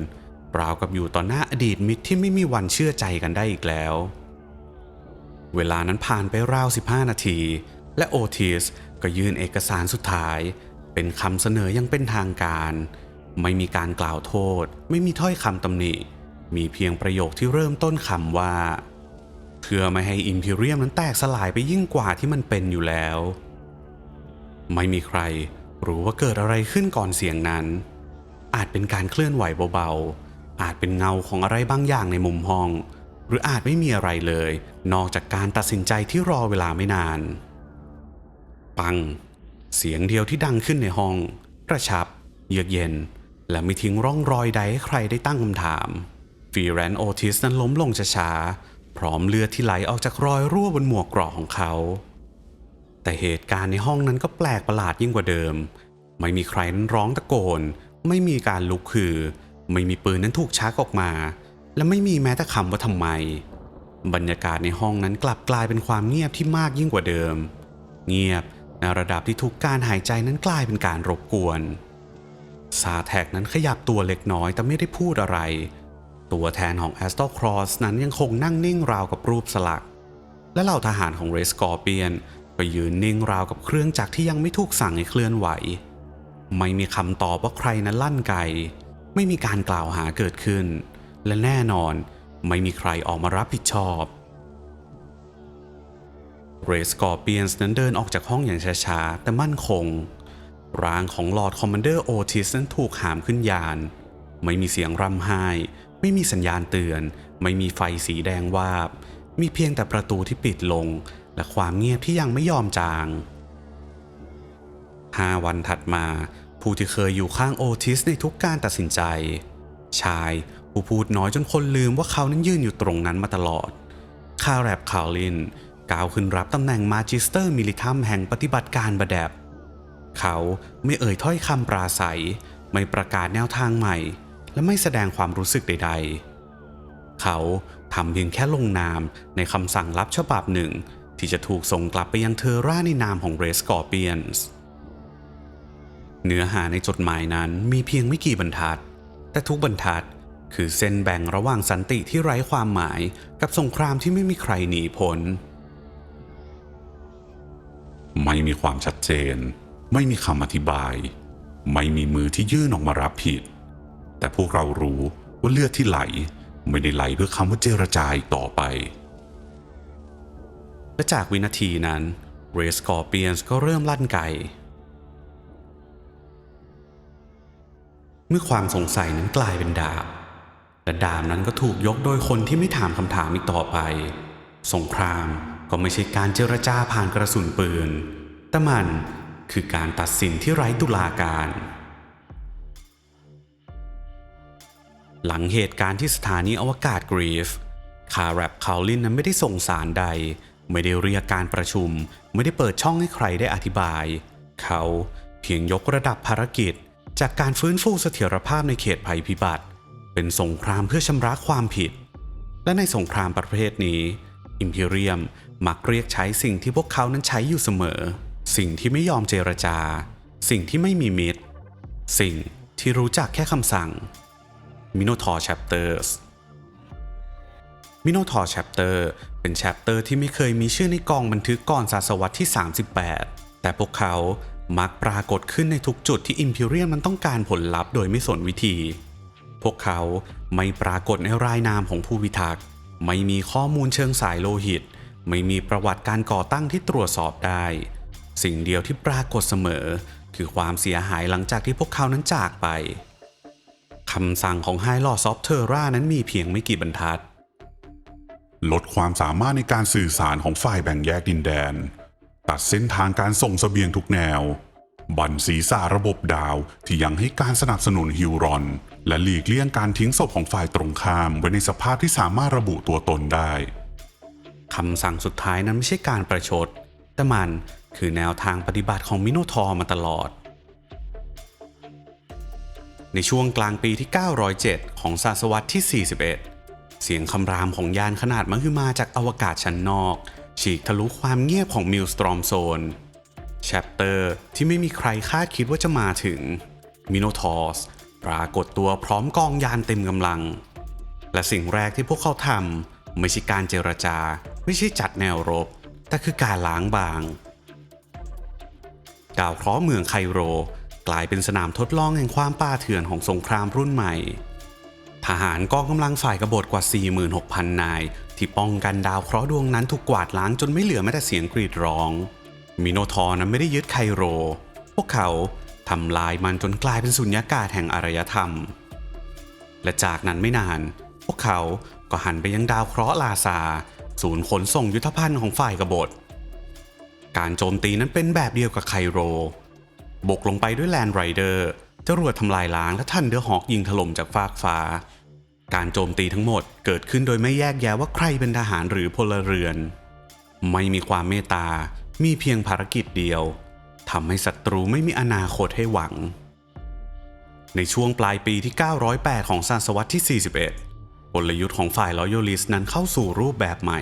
ราวกับอยู่ต่อหน้าอดีตมิตรที่ไม่มีวันเชื่อใจกันได้อีกแล้วเวลานั้นผ่านไปราว15 นาทีและโอทิสก็ยื่นเอกสารสุดท้ายเป็นคำเสนอยังเป็นทางการไม่มีการกล่าวโทษไม่มีถ้อยคำตำหนิมีเพียงประโยคที่เริ่มต้นคำว่าเพื่อไม่ให้อิมพีเรียมนั้นแตกสลายไปยิ่งกว่าที่มันเป็นอยู่แล้วไม่มีใครรู้ว่าเกิดอะไรขึ้นก่อนเสียงนั้นอาจเป็นการเคลื่อนไหวเบาๆอาจเป็นเงาของอะไรบางอย่างในมุมห้องหรืออาจไม่มีอะไรเลยนอกจากการตัดสินใจที่รอเวลาไม่นานปังเสียงเดียวที่ดังขึ้นในห้องกระชับเยือกเย็นและไม่ทิ้งร่องรอยใดให้ใครได้ตั้งคำถามฟีแรนโอทิสนั้นล้มลงช้าๆพร้อมเลือดที่ไหลออกจากรอยรั่วบนหมวกเกราะของเขาแต่เหตุการณ์ในห้องนั้นก็แปลกประหลาดยิ่งกว่าเดิมไม่มีใครนั้นร้องตะโกนไม่มีการลุกฮือไม่มีปืนนั้นถูกชักออกมาและไม่มีแม้แต่คำว่าทำไมบรรยากาศในห้องนั้นกลับกลายเป็นความเงียบที่มากยิ่งกว่าเดิมเงียบในระดับที่ทุกการหายใจนั้นกลายเป็นการรบกวนซาแท็กนั้นขยับตัวเล็กน้อยแต่ไม่ได้พูดอะไรตัวแทนของแอสตอครอสนั้นยังคงนั่งนิ่งราวกับรูปสลักและเหล่าทหารของเรสกอร์เปียนก็ยืนนิ่งราวกับเครื่องจักรที่ยังไม่ถูกสั่งให้เคลื่อนไหวไม่มีคำตอบว่าใครนั้นลั่นไกไม่มีการกล่าวหาเกิดขึ้นและแน่นอนไม่มีใครออกมารับผิดชอบเรสกอร์เปียนส์นั้นเดินออกจากห้องอย่างช้าๆแต่มั่นคงร่างของลอร์ดคอมมานเดอร์โอทิสนั้นถูกหามขึ้นยานไม่มีเสียงร่ำไห้ไม่มีสัญญาณเตือนไม่มีไฟสีแดงวาบมีเพียงแต่ประตูที่ปิดลงและความเงียบที่ยังไม่ยอมจาง5 วันถัดมาผู้ที่เคยอยู่ข้างโอทิสในทุกการตัดสินใจชายผู้พูดน้อยจนคนลืมว่าเขานั้นยืนอยู่ตรงนั้นมาตลอดคาแรบคาร์ลินก้าวขึ้นรับตำแหน่งมาจิสเตอร์มิลิทัมแห่งปฏิบัติการบแดบเขาไม่เอ่ยถ้อยคำปราศัยไม่ประกาศแนวทางใหม่และไม่แสดงความรู้สึกใดๆเขาทำเพียงแค่ลงนามในคำสั่งลับฉบับหนึ่งที่จะถูกส่งกลับไปยังเทอร่าในนามของเรสกอร์เปียนส์เนื้อหาในจดหมายนั้นมีเพียงไม่กี่บรรทัดแต่ทุกบรรทัดคือเส้นแบ่งระหว่างสันติที่ไร้ความหมายกับสงครามที่ไม่มีใครหนีพ้นไม่มีความชัดเจนไม่มีคำอธิบายไม่มีมือที่ยื่นออกมารับผิดแต่พวกเรารู้ว่าเลือดที่ไหลไม่ได้ไหลเพื่อคำว่าเจรจาอีกต่อไปและจากวินาทีนั้นเรสกอร์เปียนส์ก็เริ่มลั่นไกเมื่อความสงสัยนั้นกลายเป็นดาบและดาบนั้นก็ถูกยกโดยคนที่ไม่ถามคำถามอีกต่อไปสงครามก็ไม่ใช่การเจรจาผ่านกระสุนปืนแต่มันคือการตัดสินที่ไร้ตุลาการหลังเหตุการณ์ที่สถานีอวกาศกรีฟคาแรบคาร์ลินนั้นไม่ได้ส่งสารใดไม่ได้เรียกการประชุมไม่ได้เปิดช่องให้ใครได้อธิบายเขาเพียงยกระดับภารกิจจากการฟื้นฟูเสถียรภาพในเขตภัยพิบัติเป็นสงครามเพื่อชำระความผิดและในสงครามประเภทนี้อิมพีเรียมมักเรียกใช้สิ่งที่พวกเขานั้นใช้อยู่เสมอสิ่งที่ไม่ยอมเจรจาสิ่งที่ไม่มีมิตรสิ่งที่รู้จักแค่คำสั่งมิโนทอร์แชปเตอร์มิโนทอร์แชปเตอร์เป็นแชปเตอร์ที่ไม่เคยมีชื่อในกองบันทึกก่อนศตวรรษที่38แต่พวกเขามักปรากฏขึ้นในทุกจุดที่อิมพีเรียมมันต้องการผลลัพธ์โดยไม่สนวิธีพวกเขาไม่ปรากฏในรายนามของผู้พิทักษ์ไม่มีข้อมูลเชิงสายโลหิตไม่มีประวัติการก่อตั้งที่ตรวจสอบได้สิ่งเดียวที่ปรากฏเสมอคือความเสียหายหลังจากที่พวกเขานั้นจากไปคำสั่งของไฮลอร์ดออฟเทอร่านั้นมีเพียงไม่กี่บรรทัดลดความสามารถในการสื่อสารของฝ่ายแบ่งแยกดินแดนตัดเส้นทางการส่งเสบียงทุกแนว บั่นศีรษะระบบดาวที่ยังให้การสนับสนุนฮิวรอนและหลีกเลี่ยงการทิ้งศพของฝ่ายตรงข้ามไว้ในสภาพที่สามารถระบุตัวตนได้ คำสั่งสุดท้ายนั้นไม่ใช่การประชดแต่มันคือแนวทางปฏิบัติของมิโนทอร์มาตลอดในช่วงกลางปีที่ 907 ของศตวรรษที่ 41 เสียงคำรามของยานขนาดมหึมาจากอวกาศชั้นนอกฉีกทะลุความเงียบของมิลสตรอมโซนแชปเตอร์ที่ไม่มีใครคาดคิดว่าจะมาถึงมิโนทอร์สปรากฏตัวพร้อมกองยานเต็มกำลังและสิ่งแรกที่พวกเขาทำไม่ใช่การเจรจาไม่ใช่จัดแนวรบแต่คือการล้างบางดาวเคราะห์เมืองไคโรกลายเป็นสนามทดลองแห่งความป่าเถื่อนของสงครามรุ่นใหม่ทหารกองกำลังฝ่ายกบฏกว่า 46,000 นายที่ป้องกันดาวเคราะห์ดวงนั้นถูกกวาดล้างจนไม่เหลือแม้แต่เสียงกรีดร้องมิโนทอร์นั้นไม่ได้ยึดไคโรพวกเขาทำลายมันจนกลายเป็นสุญญากาศแห่งอารยธรรมและจากนั้นไม่นานพวกเขาก็หันไปยังดาวเคราะห์ลาซาศูนย์ขนส่งยุทธภัณฑ์ของฝ่ายกบฏการโจมตีนั้นเป็นแบบเดียวกับไคโรบุกลงไปด้วยแลนด์ไรเดอร์จรวดทำลายล้างและทันเดอร์ฮอคยิงถล่มจากฟากฟ้าการโจมตีทั้งหมดเกิดขึ้นโดยไม่แยกแยะว่าใครเป็นทหารหรือพลเรือนไม่มีความเมตตามีเพียงภารกิจเดียวทำให้ศัตรูไม่มีอนาคตให้หวังในช่วงปลายปีที่ 908 ของศตวรรษที่ 41 กลยุทธ์ของฝ่ายลอยลิสต์นั้นเข้าสู่รูปแบบใหม่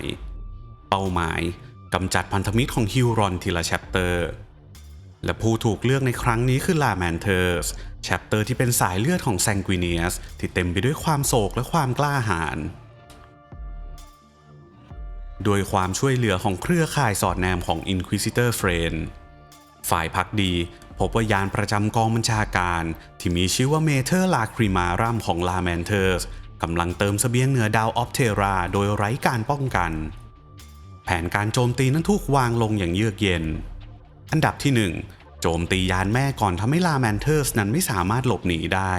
เป้าหมายกำจัดพันธมิตรของฮิวรอนทีละแชปเตอร์และผู้ถูกเลือกในครั้งนี้คือลาแมนเทอร์สแชปเตอร์ที่เป็นสายเลือดของแซงกุิเนียสที่เต็มไปด้วยความโศกและความกล้าหาญโดยความช่วยเหลือของเครือข่ายสอดแนมของ Inquisitor Friend ฝ่ายพักดีพบว่ายานประจำกองบัญชาการที่มีชื่อว่าเมเทอร์ลาคริมารัมของลาแมนเทอร์สกำลังเติมเสบียงเหนือดาวออฟเทราโดยไร้การป้องกันแผนการโจมตีนั้นถูกวางลงอย่างเยือกเย็นอันดับที่ 1 โจมตียานแม่ก่อนทำให้ลาแมนเทอร์สนั้นไม่สามารถหลบหนีได้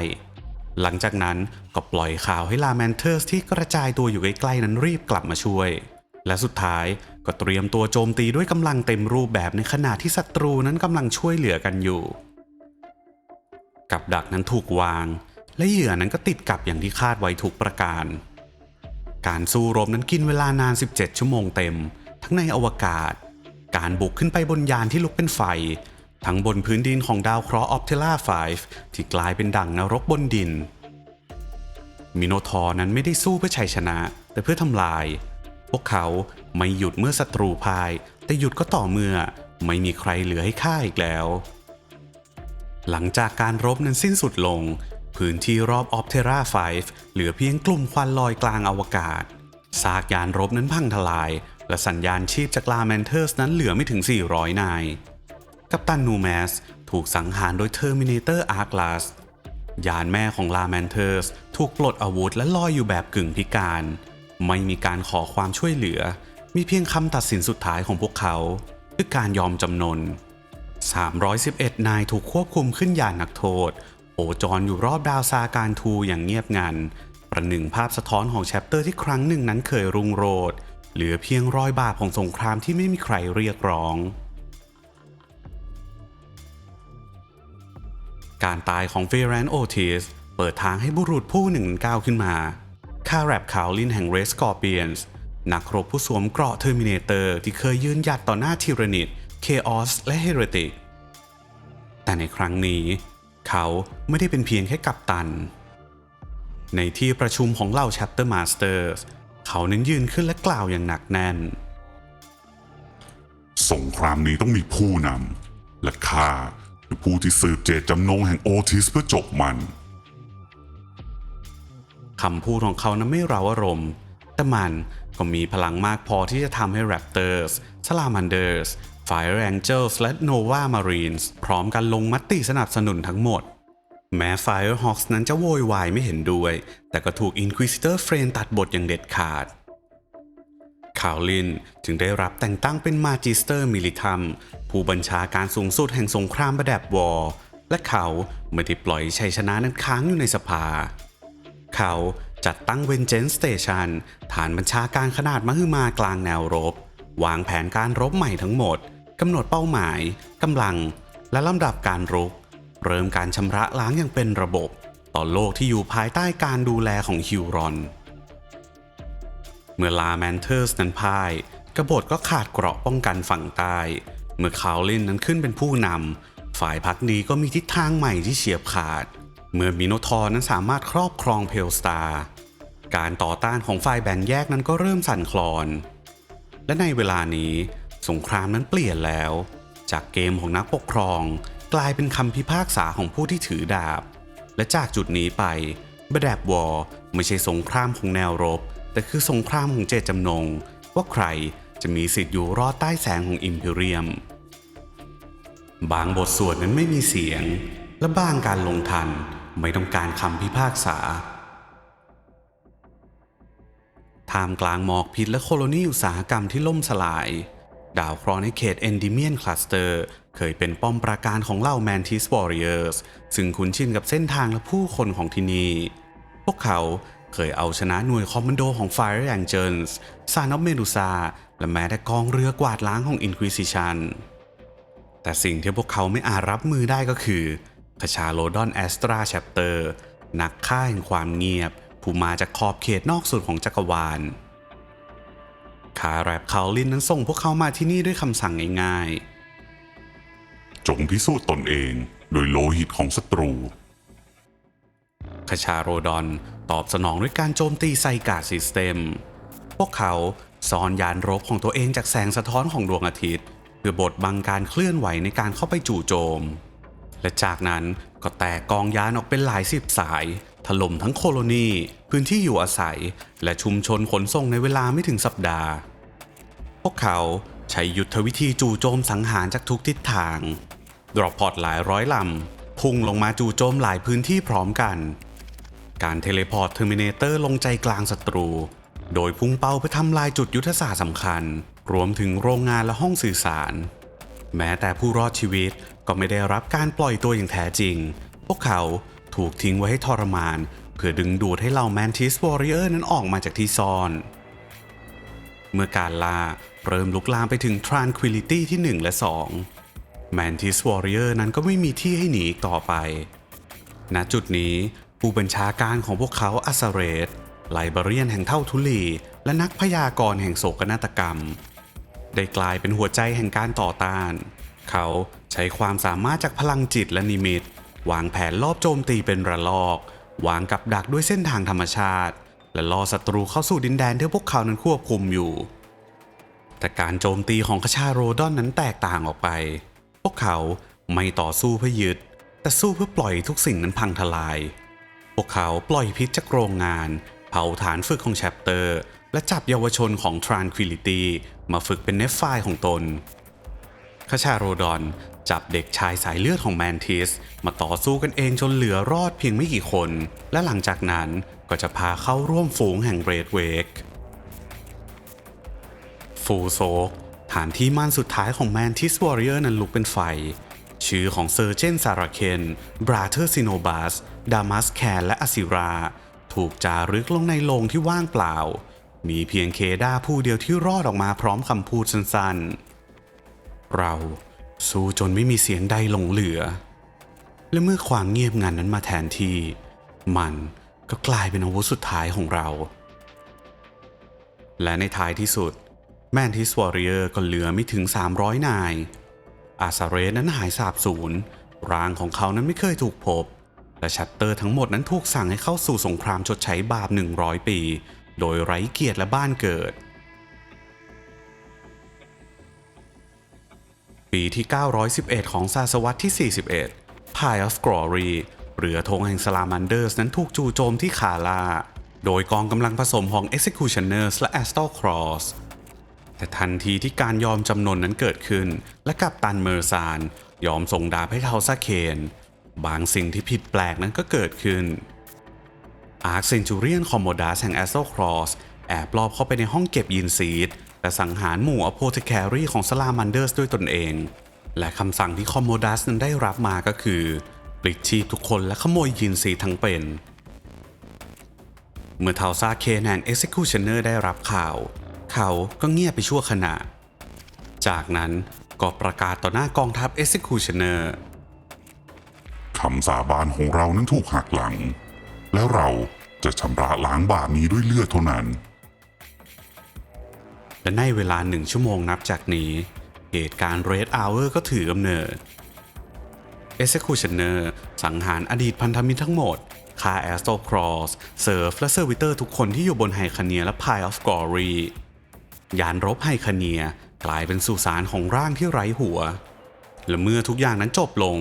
หลังจากนั้นก็ปล่อยข่าวให้ลาแมนเทอร์สที่กระจายตัวอยู่ใกล้ๆนั้นรีบกลับมาช่วยและสุดท้ายก็เตรียมตัวโจมตีด้วยกำลังเต็มรูปแบบในขณะที่ศัตรูนั้นกำลังช่วยเหลือกันอยู่กับดักนั้นถูกวางและเหยื่อนั้นก็ติดกับอย่างที่คาดไว้ทุกประการการสู้รบนั้นกินเวลานาน17 ชั่วโมงเต็มทั้งในอวกาศการบุกขึ้นไปบนยานที่ลุกเป็นไฟทั้งบนพื้นดินของดาวเคราะห์ออฟเทล่า5ที่กลายเป็นดั่งนรกบนดินมิโนทอร์นั้นไม่ได้สู้เพื่อชัยชนะแต่เพื่อทำลายพวกเขาไม่หยุดเมื่อศัตรูพ่ายแต่หยุดก็ต่อเมื่อไม่มีใครเหลือให้ฆ่าอีกแล้วหลังจากการรบนั้นสิ้นสุดลงพื้นที่รอบออฟเทรา5เหลือเพียงกลุ่มควันลอยกลางอวกาศซากยานรบนั้นพังทลายและสัญญาณชีพจากลาแมนเทอร์สนั้นเหลือไม่ถึง400 นายกัปตันนูแมสถูกสังหารโดยเทอร์มิเนเตอร์อาร์คลัสยานแม่ของลาแมนเทอร์สถูกปลดอาวุธและลอยอยู่แบบกึ่งพิการไม่มีการขอความช่วยเหลือมีเพียงคำตัดสินสุดท้ายของพวกเขาคือการยอมจำนน311 นายถูกควบคุมขึ้นยานนักโทษโอจรอยู่รอบดาวซาการทูอย่างเงียบงันประหนึ่งภาพสะท้อนของแชปเตอร์ที่ครั้งหนึ่งนั้นเคยรุ่งโรจน์เหลือเพียงรอยบาปของสงครามที่ไม่มีใครเรียกร้องการตายของเฟรันโอทิสเปิดทางให้บุรุษผู้หนึ่งก้าวขึ้นมาคาแรบคาวลินแห่งเรสกอร์เปียนส์นักรบผู้สวมเกราะเทอร์มิเนเตอร์ที่เคยยืนหยัดต่อหน้าทิรานิดเคออสและเฮเรติกแต่ในครั้งนี้เขาไม่ได้เป็นเพียงแค่กัปตันในที่ประชุมของเหล่าแชปเตอร์มาสเตอร์เขานั้นยืนขึ้นและกล่าวอย่างหนักแน่นสงครามนี้ต้องมีผู้นำและข้าคือผู้ที่สืบเจตจำนงแห่งโอทิสเพื่อจบมันคำพูดของเขานั้นไม่เร้าอารมณ์แต่มันก็มีพลังมากพอที่จะทำให้แรปเตอร์สซาลามันเดอร์สไฟร์แองเจิลส์และโนวามารีนส์พร้อมกันลงมติสนับสนุนทั้งหมดแม้ Firehawks นั้นจะโวยวายไม่เห็นด้วยแต่ก็ถูก Inquisitor Friend ตัดบทอย่างเด็ดขาดคาวลินจึงได้รับแต่งตั้งเป็น Magister Militum ผู้บัญชาการสูงสุดแห่งสงครามระดับวอร์และเขาไม่ได้ปล่อยชัยชนะนั้นค้างอยู่ในสภาเขาจัดตั้ง Vengeance Station ฐานบัญชาการขนาดมหึมากลางแนวรบวางแผนการรบใหม่ทั้งหมดกำหนดเป้าหมายกำลัง และลำดับการรุกเริ่มการชำระล้างอย่างเป็นระบบต่อโลกที่อยู่ภายใต้การดูแลของฮิวรอนเมื่อลาแมนเทอร์สนั้นพ่ายกบฏก็ขาดเกราะป้องกันฝั่งใต้เมื่อคาวลินนั้นขึ้นเป็นผู้นำฝ่ายพักดีก็มีทิศทางใหม่ที่เฉียบขาดเมื่อมิโนทอร์นั้นสามารถครอบครองเพลสตาร์การต่อต้านของฝ่ายแบ่งแยกนั้นก็เริ่มสั่นคลอนและในเวลานี้สงครามนั้นเปลี่ยนแล้วจากเกมของนักปกครองกลายเป็นคำพิพากษาของผู้ที่ถือดาบและจากจุดนี้ไปแบดแบวอร์ไม่ใช่สงครามของแนวรบแต่คือสงครามของเจตจำนงว่าใครจะมีสิทธิ์อยู่รอดใต้แสงของอิมพีเรียมบางบทสวดนั้นไม่มีเสียงและบางการลงทันไม่ต้องการคำพิพากษาท่ามกลางหมอกพิษและโคโลนีอุตสาหกรรมที่ล่มสลายดาวเคราะห์ในเขตเอนดิเมียนคลัสเตอร์เคยเป็นป้อมปราการของเหล่าแมนทิสวอริเออร์สซึ่งคุ้นชินกับเส้นทางและผู้คนของที่นี่พวกเขาเคยเอาชนะหน่วยคอมมานโดของ Fire Angels ซานอฟเมดูซาและแม้แต่กองเรือกวาดล้างของ Inquisition แต่สิ่งที่พวกเขาไม่อาจรับมือได้ก็คือคชาโลดอนแอสตราแชปเตอร์นักฆ่าแห่งความเงียบผู้มาจากขอบเขตนอกสุดของจักรวาลคาแรบคาวลินนั้นส่งพวกเขามาที่นี่ด้วยคำสั่งง่ายจงพิสูจน์ตนเองโดยโลหิตของศัตรูคชาโรดอนตอบสนองด้วยการโจมตีไซกาซิสเต็มพวกเขาซ่อนยานรบของตัวเองจากแสงสะท้อนของดวงอาทิตย์เพื่อบดบังการเคลื่อนไหวในการเข้าไปจู่โจมและจากนั้นก็แตกกองยานออกเป็นหลายสิบสายถล่มทั้งโคโลนีพื้นที่อยู่อาศัยและชุมชนขนส่งในเวลาไม่ถึงสัปดาห์พวกเขาใช้ยุทธวิธีจู่โจมสังหารจากทุกทิศทางดรอปพอร์ตหลายร้อยลำพุ่งลงมาจู่โจมหลายพื้นที่พร้อมกันการเทเลพอร์ตเทอร์มิเนเตอร์ลงใจกลางศัตรูโดยพุ่งเป้าไปทำลายจุดยุทธศาสตร์สำคัญรวมถึงโรงงานและห้องสื่อสารแม้แต่ผู้รอดชีวิตก็ไม่ได้รับการปล่อยตัวอย่างแท้จริงพวกเขาถูกทิ้งไว้ให้ทรมานเพื่อดึงดูดให้เหล่าแมนทิสวอริเออร์นั้นออกมาจากที่ซ่อนเมื่อการล่าเริ่มลุกลามไปถึง Tranquility ที่1และ2แมนทิสวอริเออร์นั้นก็ไม่มีที่ให้หนีต่อไปณจุดนี้ผู้บัญชาการของพวกเขาอัสเรสไลบราเรียนแห่งเท่าทุลีและนักพยากรณ์แห่งโศกนาฏกรรมได้กลายเป็นหัวใจแห่งการต่อต้านเขาใช้ความสามารถจากพลังจิตและนิมิตวางแผนลอบโจมตีเป็นระลอกวางกับดักด้วยเส้นทางธรรมชาติและล่อศัตรูเข้าสู่ดินแดนที่พวกเขานั้นควบคุมอยู่แต่การโจมตีของคชาโรดอนนั้นแตกต่างออกไปพวกเขาไม่ต่อสู้เพื่อยึดแต่สู้เพื่อปล่อยทุกสิ่งนั้นพังทลายพวกเขาปล่อยพิษจากโรงงานเผาฐานฝึกของแชปเตอร์และจับเยาวชนของ Tranquility มาฝึกเป็นเนฟไฟของตนคชาโรดอนจับเด็กชายสายเลือดของแมนทิสมาต่อสู้กันเองจนเหลือรอดเพียงไม่กี่คนและหลังจากนั้นก็จะพาเข้าร่วมฝูงแห่งเรดเวกฟูโซกฐานที่มั่นสุดท้ายของแมนทิสวอริเออร์นั้นลุกเป็นไฟชื่อของเซอร์เจนซาราเคนบราเธอร์ซิโนบัสดามัสแคนและอซิราถูกจารึกลงในโลงที่ว่างเปล่ามีเพียงเคดาผู้เดียวที่รอดออกมาพร้อมคำพูดสั้นๆเราสู้จนไม่มีเสียงใดหลงเหลือและเมื่อความเงียบงันนั้นมาแทนที่มันก็กลายเป็นอาวุธสุดท้ายของเราและในท้ายที่สุดแมนทิสวอริเออร์ก็เหลือไม่ถึง300นายอาซาเรสนั้นหายสาบสูญร่างของเขานั้นไม่เคยถูกพบและชัตเตอร์ทั้งหมดนั้นถูกสั่งให้เข้าสู่สงครามชดใช้บาป100ปีโดยไร้เกียรติและบ้านเกิดปีที่911ของศตวรรษที่41 Pile of Glory เรือธงแห่งสลามันเดอร์สนั้นถูกจู่โจมที่คาลาโดยกองกำลังผสมของ Executioners และ Astal Cross แต่ทันทีที่การยอมจำนนนั้นเกิดขึ้นและกัปตันเมอร์ซานยอมส่งดาบให้เทาซาเคนบางสิ่งที่ผิดแปลกนั้นก็เกิดขึ้นอาร์คเซนจูเรียนคอมโมดัสแห่ง Astal Cross แอบลอบเข้าไปในห้องเก็บยินซีดและสังหารหมู่อโพเทแครีของสลามันเดอร์สด้วยตนเองและคำสั่งที่คอมโมดัสนั้นได้รับมาก็คือปลิดชีพทุกคนและขโมยยินซีดทั้งเป็นเมื่อเทาซาเคนแห่ง Executioner ได้รับข่าวเขาก็เงียบไปชั่วขณะจากนั้น ก็ประกาศต่อหน้ากองทัพ Executioner คำสาบานของเรานั้นถูกหักหลัง แล้วเราจะชำระล้างบาปนี้ด้วยเลือดเท่านั้น และในเวลา1 ชั่วโมงนับจากนี้เหตุการณ์ Red Hour ก็ถือกำเนิด Executioner สังหารอดีตพันธมิตรทั้งหมดฆ่า Astral Cross เซิร์ฟและเซอร์วิเตอร์ทุกคนที่อยู่บนไฮคาเนียและ Pile of Glory ยานรบไฮคาเนียกลายเป็นสุสานของร่างที่ไร้หัวและเมื่อทุกอย่างนั้นจบลง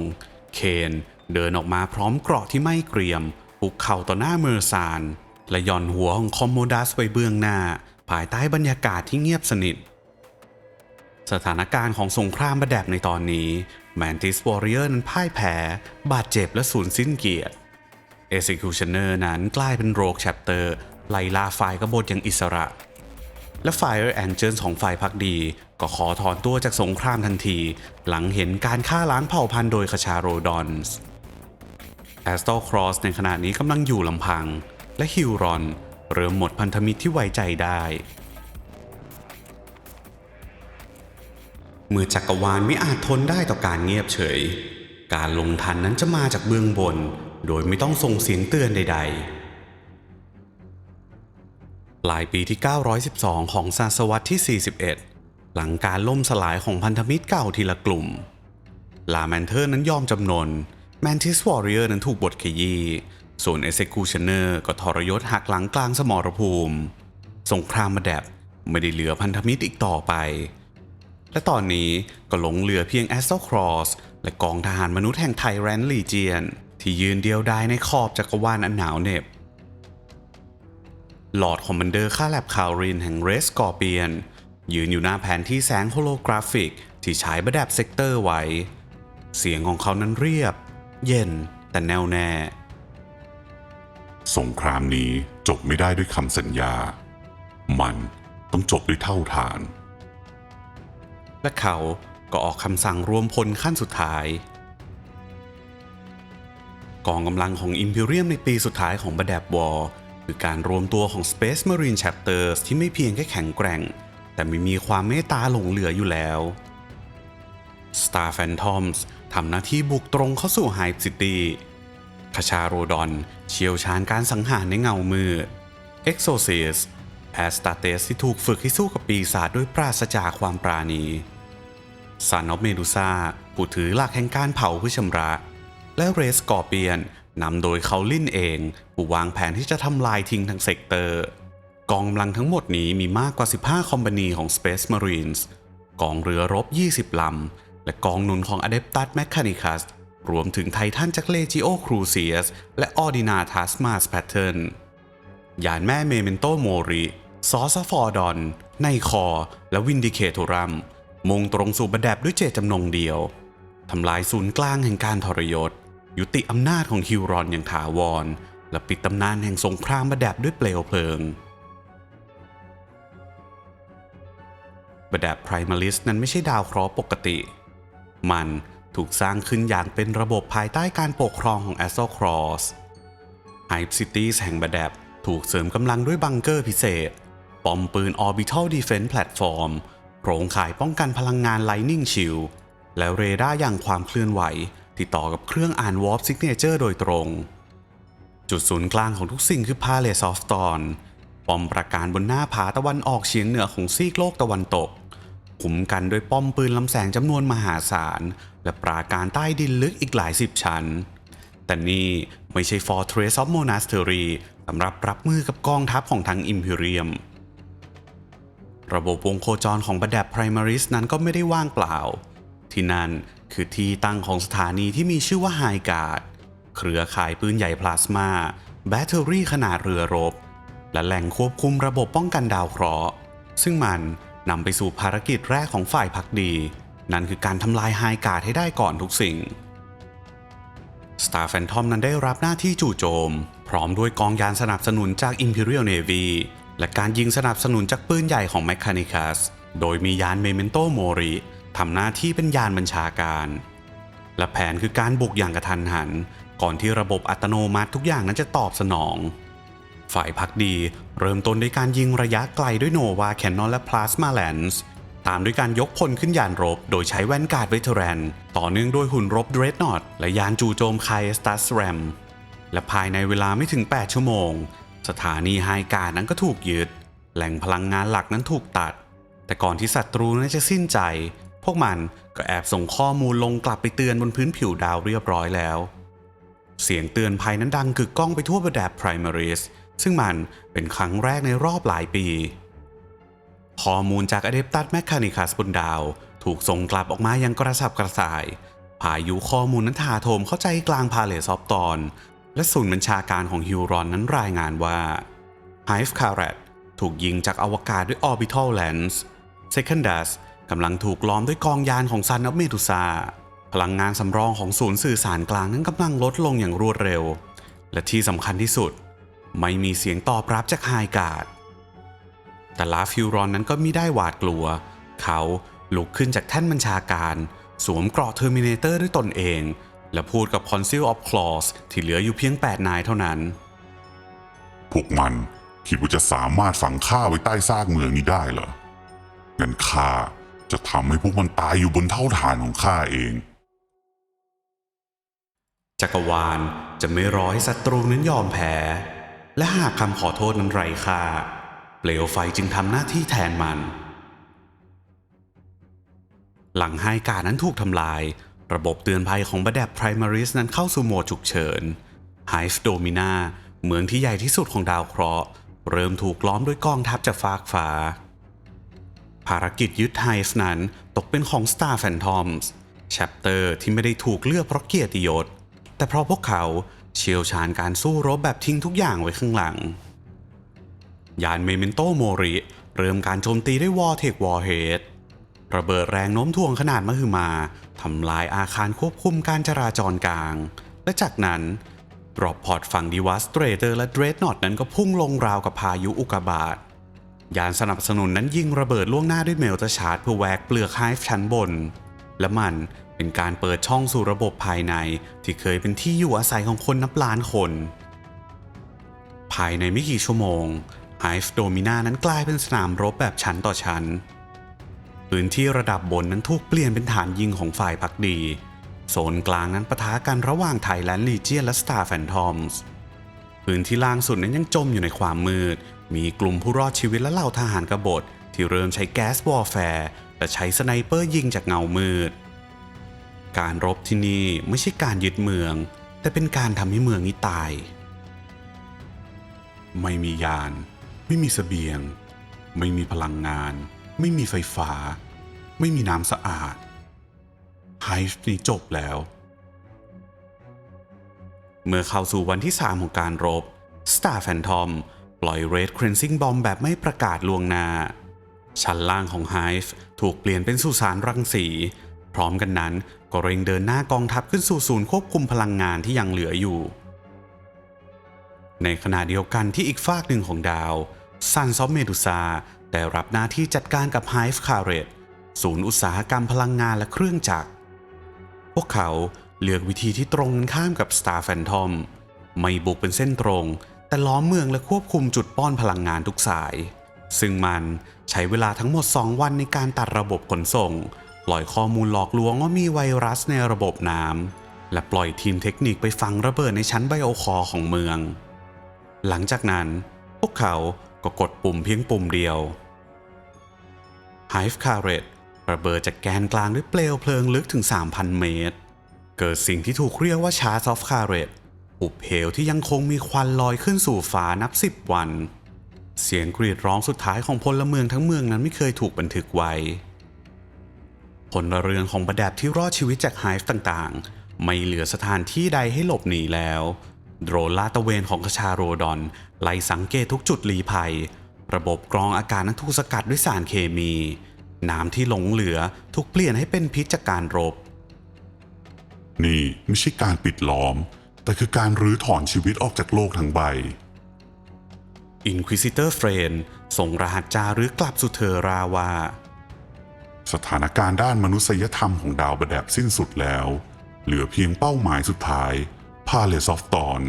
เคนเดินออกมาพร้อมเกราะที่ไม่เกรียมปุกเข่าต่อหน้าเมอร์ซานและหย่อนหัวของคอมโมดัสไว้เบื้องหน้าภายใต้บรรยากาศที่เงียบสนิทสถานการณ์ของสงครามประแดบในตอนนี้แมนติสวอริเออร์นั้นพ่ายแพ้บาดเจ็บและสูญสิ้นเกียรติ Executioner นั้นกลายเป็นโรกแชปเตอร์ไล่ล่าฝ่ายกบฏอย่างอิสระและ Fire Angels ของฝ่ายพักดีก็ขอถอนตัวจากสงครามทันทีหลังเห็นการฆ่าล้างเผ่าพันธุ์โดยคชาโรดอนส์ Astral Cross ในขณะนี้กำลังอยู่ลำพังและฮิวรอนเริ่มหมดพันธมิตรที่ไว้ใจได้เมื่อจักรวาลไม่อาจทนได้ต่อการเงียบเฉยการลงทันนั้นจะมาจากเบื้องบนโดยไม่ต้องส่งเสียงเตือนใดๆปลายปีที่912ของศตวรรษที่41หลังการล่มสลายของพันธมิตรเก่าทีละกลุ่มลาแมนเทอร์นั้นยอมจำนนแมนทิสวอริเออร์นั้นถูกบทขยี้ส่วน Executioner ก็ทรยศหักหลังกลางสมรภูมิสงครามมาแดบไม่ได้เหลือพันธมิตรอีกต่อไปและตอนนี้ก็หลงเหลือเพียง Astral Cross และกองทหารมนุษย์แห่ง Tyrant Legion ที่ยืนเดียวดายในขอบจักรวาลอันหนาวเหน็บลอร์ดคอมมานเดอร์คาแลบคาวรินแห่ง Red Scorpion ยืนอยู่หน้าแผนที่แสงโฮโลกราฟิกที่ฉายประดับเซกเตอร์ไว้เสียงของเขานั้นเรียบเย็นแต่แน่วแน่สงครามนี้จบไม่ได้ด้วยคำสัญญามันต้องจบด้วยเท่าฐานและเขาก็ออกคำสั่งรวมพลขั้นสุดท้ายกองกำลังของ Imperium ในปีสุดท้ายของบัดแดบวอร์คือการรวมตัวของ Space Marine Chapters ที่ไม่เพียงแค่แข็งแกร่งแต่ไม่มีความเมตตาหลงเหลืออยู่แล้ว Star Phantoms ทำหน้าที่บุกตรงเข้าสู่ Hive City คชาโรดอนเชี่ยวชาญการสังหารในเงามืด Exorcist แอสตาเตสที่ถูกฝึกให้สู้กับปีศาจด้วยปราศจากความปราณีซันออฟเมดูซาผู้ถือหลักแห่งการเผาเพื่อชำระและเรสกอร์เปียนนำโดยเขาลินเองผู้วางแผนที่จะทำลายทิ้งทั้งเซกเตอร์กองกำลังทั้งหมดนี้มีมากกว่า15คอมพานีของ Space Marines กองเรือรบ20ลำและกองหนุนของ Adeptus Mechanicus รวมถึงไททันจาก Legio Crucius และ Ordina Tasmas Pattern ยานแม่เมเมนโตโมริซอสฟอร์ดอนไนคอและวินดิเคโทรัมมุ่งตรงสู่บัดแดบด้วยเจตจำนงเดียวทำลายศูนย์กลางแห่งการทรยศยุติอำนาจของฮิวรอนอย่างถาวรและปิดตำนานแห่งสงครามบัดแดบด้วยเปลวเพลิงบัดแดบไพรมาริสนั้นไม่ใช่ดาวเคราะห์ปกติมันถูกสร้างขึ้นอย่างเป็นระบบภายใต้การปกครองของ Astral Cross Hive Cities แห่งบัดแดบถูกเสริมกำลังด้วยบังเกอร์พิเศษป้อมปืน Orbital Defense Platform โครงข่ายป้องกันพลังงาน Lightning Shield และเรดาร์อย่างความเคลื่อนไหวที่ต่อกับเครื่องอ่าน Warp Signature โดยตรงจุดศูนย์กลางของทุกสิ่งคือ Palace of Thorn ป้อมปราการบนหน้าผาตะวันออกเฉียงเหนือของซีกโลกตะวันตกคุ้มกันด้วยป้อมปืนลำแสงจำนวนมหาศาลและปราการใต้ดินลึกอีกหลายสิบชั้นแต่นี่ไม่ใช่ Fortress of Monastery สำหรับรับมือกับกองทัพของทาง Imperium ระบบวงโคจรของบัดแดบ Primaris นั้นก็ไม่ได้ว่างเปล่าที่นั่นคือที่ตั้งของสถานีที่มีชื่อว่า High Guard เครือข่ายปืนใหญ่พลาสมาแบตเตอรี่ขนาดเรือรบและแหล่งควบคุมระบบป้องกันดาวเคราะห์ซึ่งมันนำไปสู่ภารกิจแรกของฝ่ายพักดีนั่นคือการทำลาย High Guard ให้ได้ก่อนทุกสิ่ง Star Phantom นั้นได้รับหน้าที่จู่โจมพร้อมด้วยกองยานสนับสนุนจาก Imperial Navy และการยิงสนับสนุนจากปืนใหญ่ของ Mechanicus โดยมียาน Memento Mori ทำหน้าที่เป็นยานบัญชาการและแผนคือการบุกอย่างกระทันหันก่อนที่ระบบอัตโนมัติทุกอย่างนั้นจะตอบสนองฝ่ายพักดีเริ่มต้นด้วยการยิงระยะไกลด้วยโนวาแคนนอนและพลาสมาแลนส์ ตามด้วยการยกพลขึ้นยานรบโดยใช้แวนการ์ดเวเทอรันต่อเนื่องด้วยหุ่นรบเดรดนอตและยานจู่โจมไคเอสตัสแรมและภายในเวลาไม่ถึง8ชั่วโมงสถานีไฮการ์ดนั้นก็ถูกยึดแหล่งพลังงานหลักนั้นถูกตัดแต่ก่อนที่ศัตรูนั้นจะสิ้นใจพวกมันก็แอบส่งข้อมูลลงกลับไปเตือนบนพื้นผิวดาวเรียบร้อยแล้วเสียงเตือนภัยนั้นดังกึกก้องไปทั่วบรรดา Primaris ซึ่งมันเป็นครั้งแรกในรอบหลายปีข้อมูลจาก Adeptus Mechanicus บนดาวถูกส่งกลับออกมายังกระสับกระส่ายพายุข้อมูลนั้นถาโถมเข้าใจกลางพาเลซอฟตอนและศูนย์บัญชาการของฮิวรอนนั้นรายงานว่า Hive Carrot ถูกยิงจากอวกาศด้วย Orbital Lens Secundus กำลังถูกล้อมด้วยกองยานของ Son of Medusa พลังงานสำรองของศูนย์สื่อสารกลางนั้นกำลังลดลงอย่างรวดเร็วและที่สำคัญที่สุดไม่มีเสียงตอบรับจากไฮการ์ดแต่ลาฟิวรอนนั้นก็มิได้หวาดกลัวเขาลุกขึ้นจากแท่นบัญชาการสวมเกราะเทอร์มิเนเตอร์ด้วยตนเองและพูดกับ Council of Claws ที่เหลืออยู่เพียง8 นายเท่านั้นพวกมันคิดว่าจะสามารถฝังข้าไว้ใต้ซากเมืองนี้ได้เหรองั้นข้าจะทำให้พวกมันตายอยู่บนเท่าฐานของข้าเองจักรวาลจะไม่รอให้ศัตรูนั้นยอมแพ้และหากคำขอโทษนั้นไร้ค่าเปลวไฟจึงทำหน้าที่แทนมันหลังไฮการ์ดนั้นถูกทำลายระบบเตือนภัยของบรรดา Primaris นั้นเข้าสู่โหมดฉุกเฉิน Hive Domina เมืองที่ใหญ่ที่สุดของดาวเคราะห์เริ่มถูกล้อมด้วยกองทัพจากฟากฟ้าภารกิจยึด Hive นั้นตกเป็นของ Star Phantoms Chapter ที่ไม่ได้ถูกเลือกเพราะเกียรติยศแต่เพราะพวกเขาเชี่ยวชาญการสู้รบแบบทิ้งทุกอย่างไว้ข้างหลังยานเมเมนโตโมริเริ่มการโจมตีด้วย Vortex Warhead ระเบิดแรงโน้มถ่วงขนาดมหึมาทำลายอาคารควบคุมการจราจรกลางและจากนั้นดรอปพอร์ตฝั่ง Devastator และ Dreadnought นั้นก็พุ่งลงราวกับพายุอุกกาบาตยานสนับสนุนนั้นยิงระเบิดล่วงหน้าด้วยเมลเตอร์ชาร์จเพื่อแหวกเปลือก Hive ชั้นบนและมันเป็นการเปิดช่องสู่ระบบภายในที่เคยเป็นที่อยู่อาศัยของคนนับล้านคนภายในไม่กี่ชั่วโมง Hive Domina นั้นกลายเป็นสนามรบแบบชั้นต่อชั้นพื้นที่ระดับบนนั้นถูกเปลี่ยนเป็นฐานยิงของฝ่ายพักดีโซนกลางนั้นปะทะกันระหว่างไทแลนด์ลีเจียนและ Star Phantoms พื้นที่ล่างสุดนั้นยังจมอยู่ในความมืดมีกลุ่มผู้รอดชีวิตและเหล่าทหารกบฏที่เริ่มใช้แก๊สวอร์แฟร์และใช้สไนเปอร์ยิงจากเงามืดการรบที่นี่ไม่ใช่การยึดเมืองแต่เป็นการทำให้เมืองนี้ตายไม่มียานไม่มีเสบียงไม่มีพลังงานไม่มีไฟฟ้าไม่มีน้ำสะอาดไฮฟ์นี้จบแล้วเมื่อเข้าสู่วันที่3ของการรบ Star Phantom ปล่อย Red Cleansing Bomb แบบไม่ประกาศล่วงหน้าชั้นล่างของ Hive ถูกเปลี่ยนเป็นสุสานรังสีพร้อมกันนั้นก็เร่งเดินหน้ากองทัพขึ้นสู่ศูนย์ควบคุมพลังงานที่ยังเหลืออยู่ในขณะเดียวกันที่อีกฝากหนึ่งของดาว Sons of Medusa ได้รับหน้าที่จัดการกับ Hive Carrot ศูนย์อุตสาหกรรมพลังงานและเครื่องจักรพวกเขาเลือกวิธีที่ตรงกันข้ามกับ Star Phantom ไม่บุกเป็นเส้นตรงแต่ล้อมเมืองและควบคุมจุดป้อนพลังงานทุกสายซึ่งมันใช้เวลาทั้งหมด2 วันในการตัดระบบขนส่งปล่อยข้อมูลหลอกลวงว่ามีไวรัสในระบบน้ำและปล่อยทีมเทคนิคไปฝังระเบิดในชั้นไบโอคอร์ของเมืองหลังจากนั้นพวกเขาก็กดปุ่มเพียงปุ่มเดียว Hive Carrot ระเบิดจากแกนกลางด้วยเปลวเพลิงลึกถึง 3,000 เมตรเกิดสิ่งที่ถูกเรียกว่า Charge of Carrot หุบเหวที่ยังคงมีควันลอยขึ้นสู่ฟ้านับ10 วันเสียงกรีดร้องสุดท้ายของพลเมืองทั้งเมืองนั้นไม่เคยถูกบันทึกไว้พลเรือนของบรรดาที่รอดชีวิตจาก Hive ต่างๆไม่เหลือสถานที่ใดให้หลบหนีแล้วโดรนลาดตระเวนของคชาโรดอนไล่สังเกตทุกจุดลี้ภัยระบบกรองอากาศนั้นถูกสกัดด้วยสารเคมีน้ำที่หลงเหลือถูกเปลี่ยนให้เป็นพิษจากการรบนี่ไม่ใช่การปิดล้อมแต่คือการรื้อถอนชีวิตออกจากโลกทั้งใบ Inquisitor Friend ส่งรหัสจารึกกลับสู่เทอราว่าสถานการณ์ด้านมนุษยธรรมของดาวบแดบสิ้นสุดแล้วเหลือเพียงเป้าหมายสุดท้ายพาเลซอฟตอน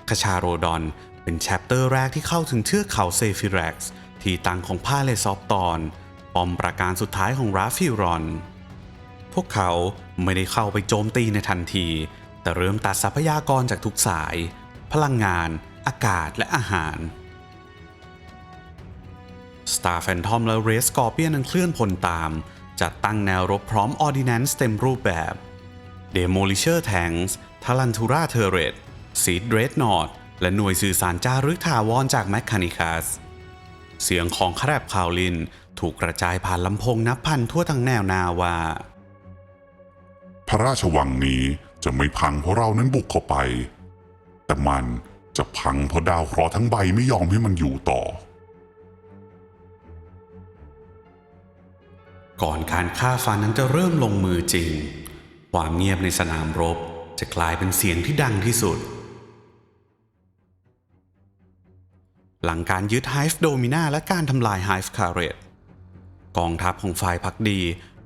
คชาโรดอนเป็นแชปเตอร์แรกที่เข้าถึงเทือกเขาเซฟิแร็กซ์ที่ตั้งของพาเลซอฟตอน ป้อมปราการสุดท้ายของราฟิรอนพวกเขาไม่ได้เข้าไปโจมตีในทันที แต่เริ่มตัดทรัพยากรจากทุกสาย พลังงาน อากาศและอาหาร Star Phantom และ Red Scorpion นั้นเคลื่อนพลตาม จัดตั้งแนวรบพร้อม Ordnance เต็มรูปแบบ Demolisher Tanks Tarantula Turret Seed Dreadnought และหน่วยสื่อสารจารึกถาวรจาก Mechanicus เสียงของคาแรบคาวลินถูกกระจายผ่านลำโพงนับพันทั่วทั้งแนวนาวา พระราชวังนี้จะไม่พังเพราะเรานั้นบุกเข้าไป แต่มันจะพังเพราะดาวเคราะห์ทั้งใบไม่ยอมให้มันอยู่ต่อ ก่อนการฆ่าฟันนั้นจะเริ่มลงมือจริง ความเงียบในสนามรบจะกลายเป็นเสียงที่ดังที่สุด หลังการยึด Hive Domina และการทำลาย Hive Carret กองทัพของฝ่ายพักดี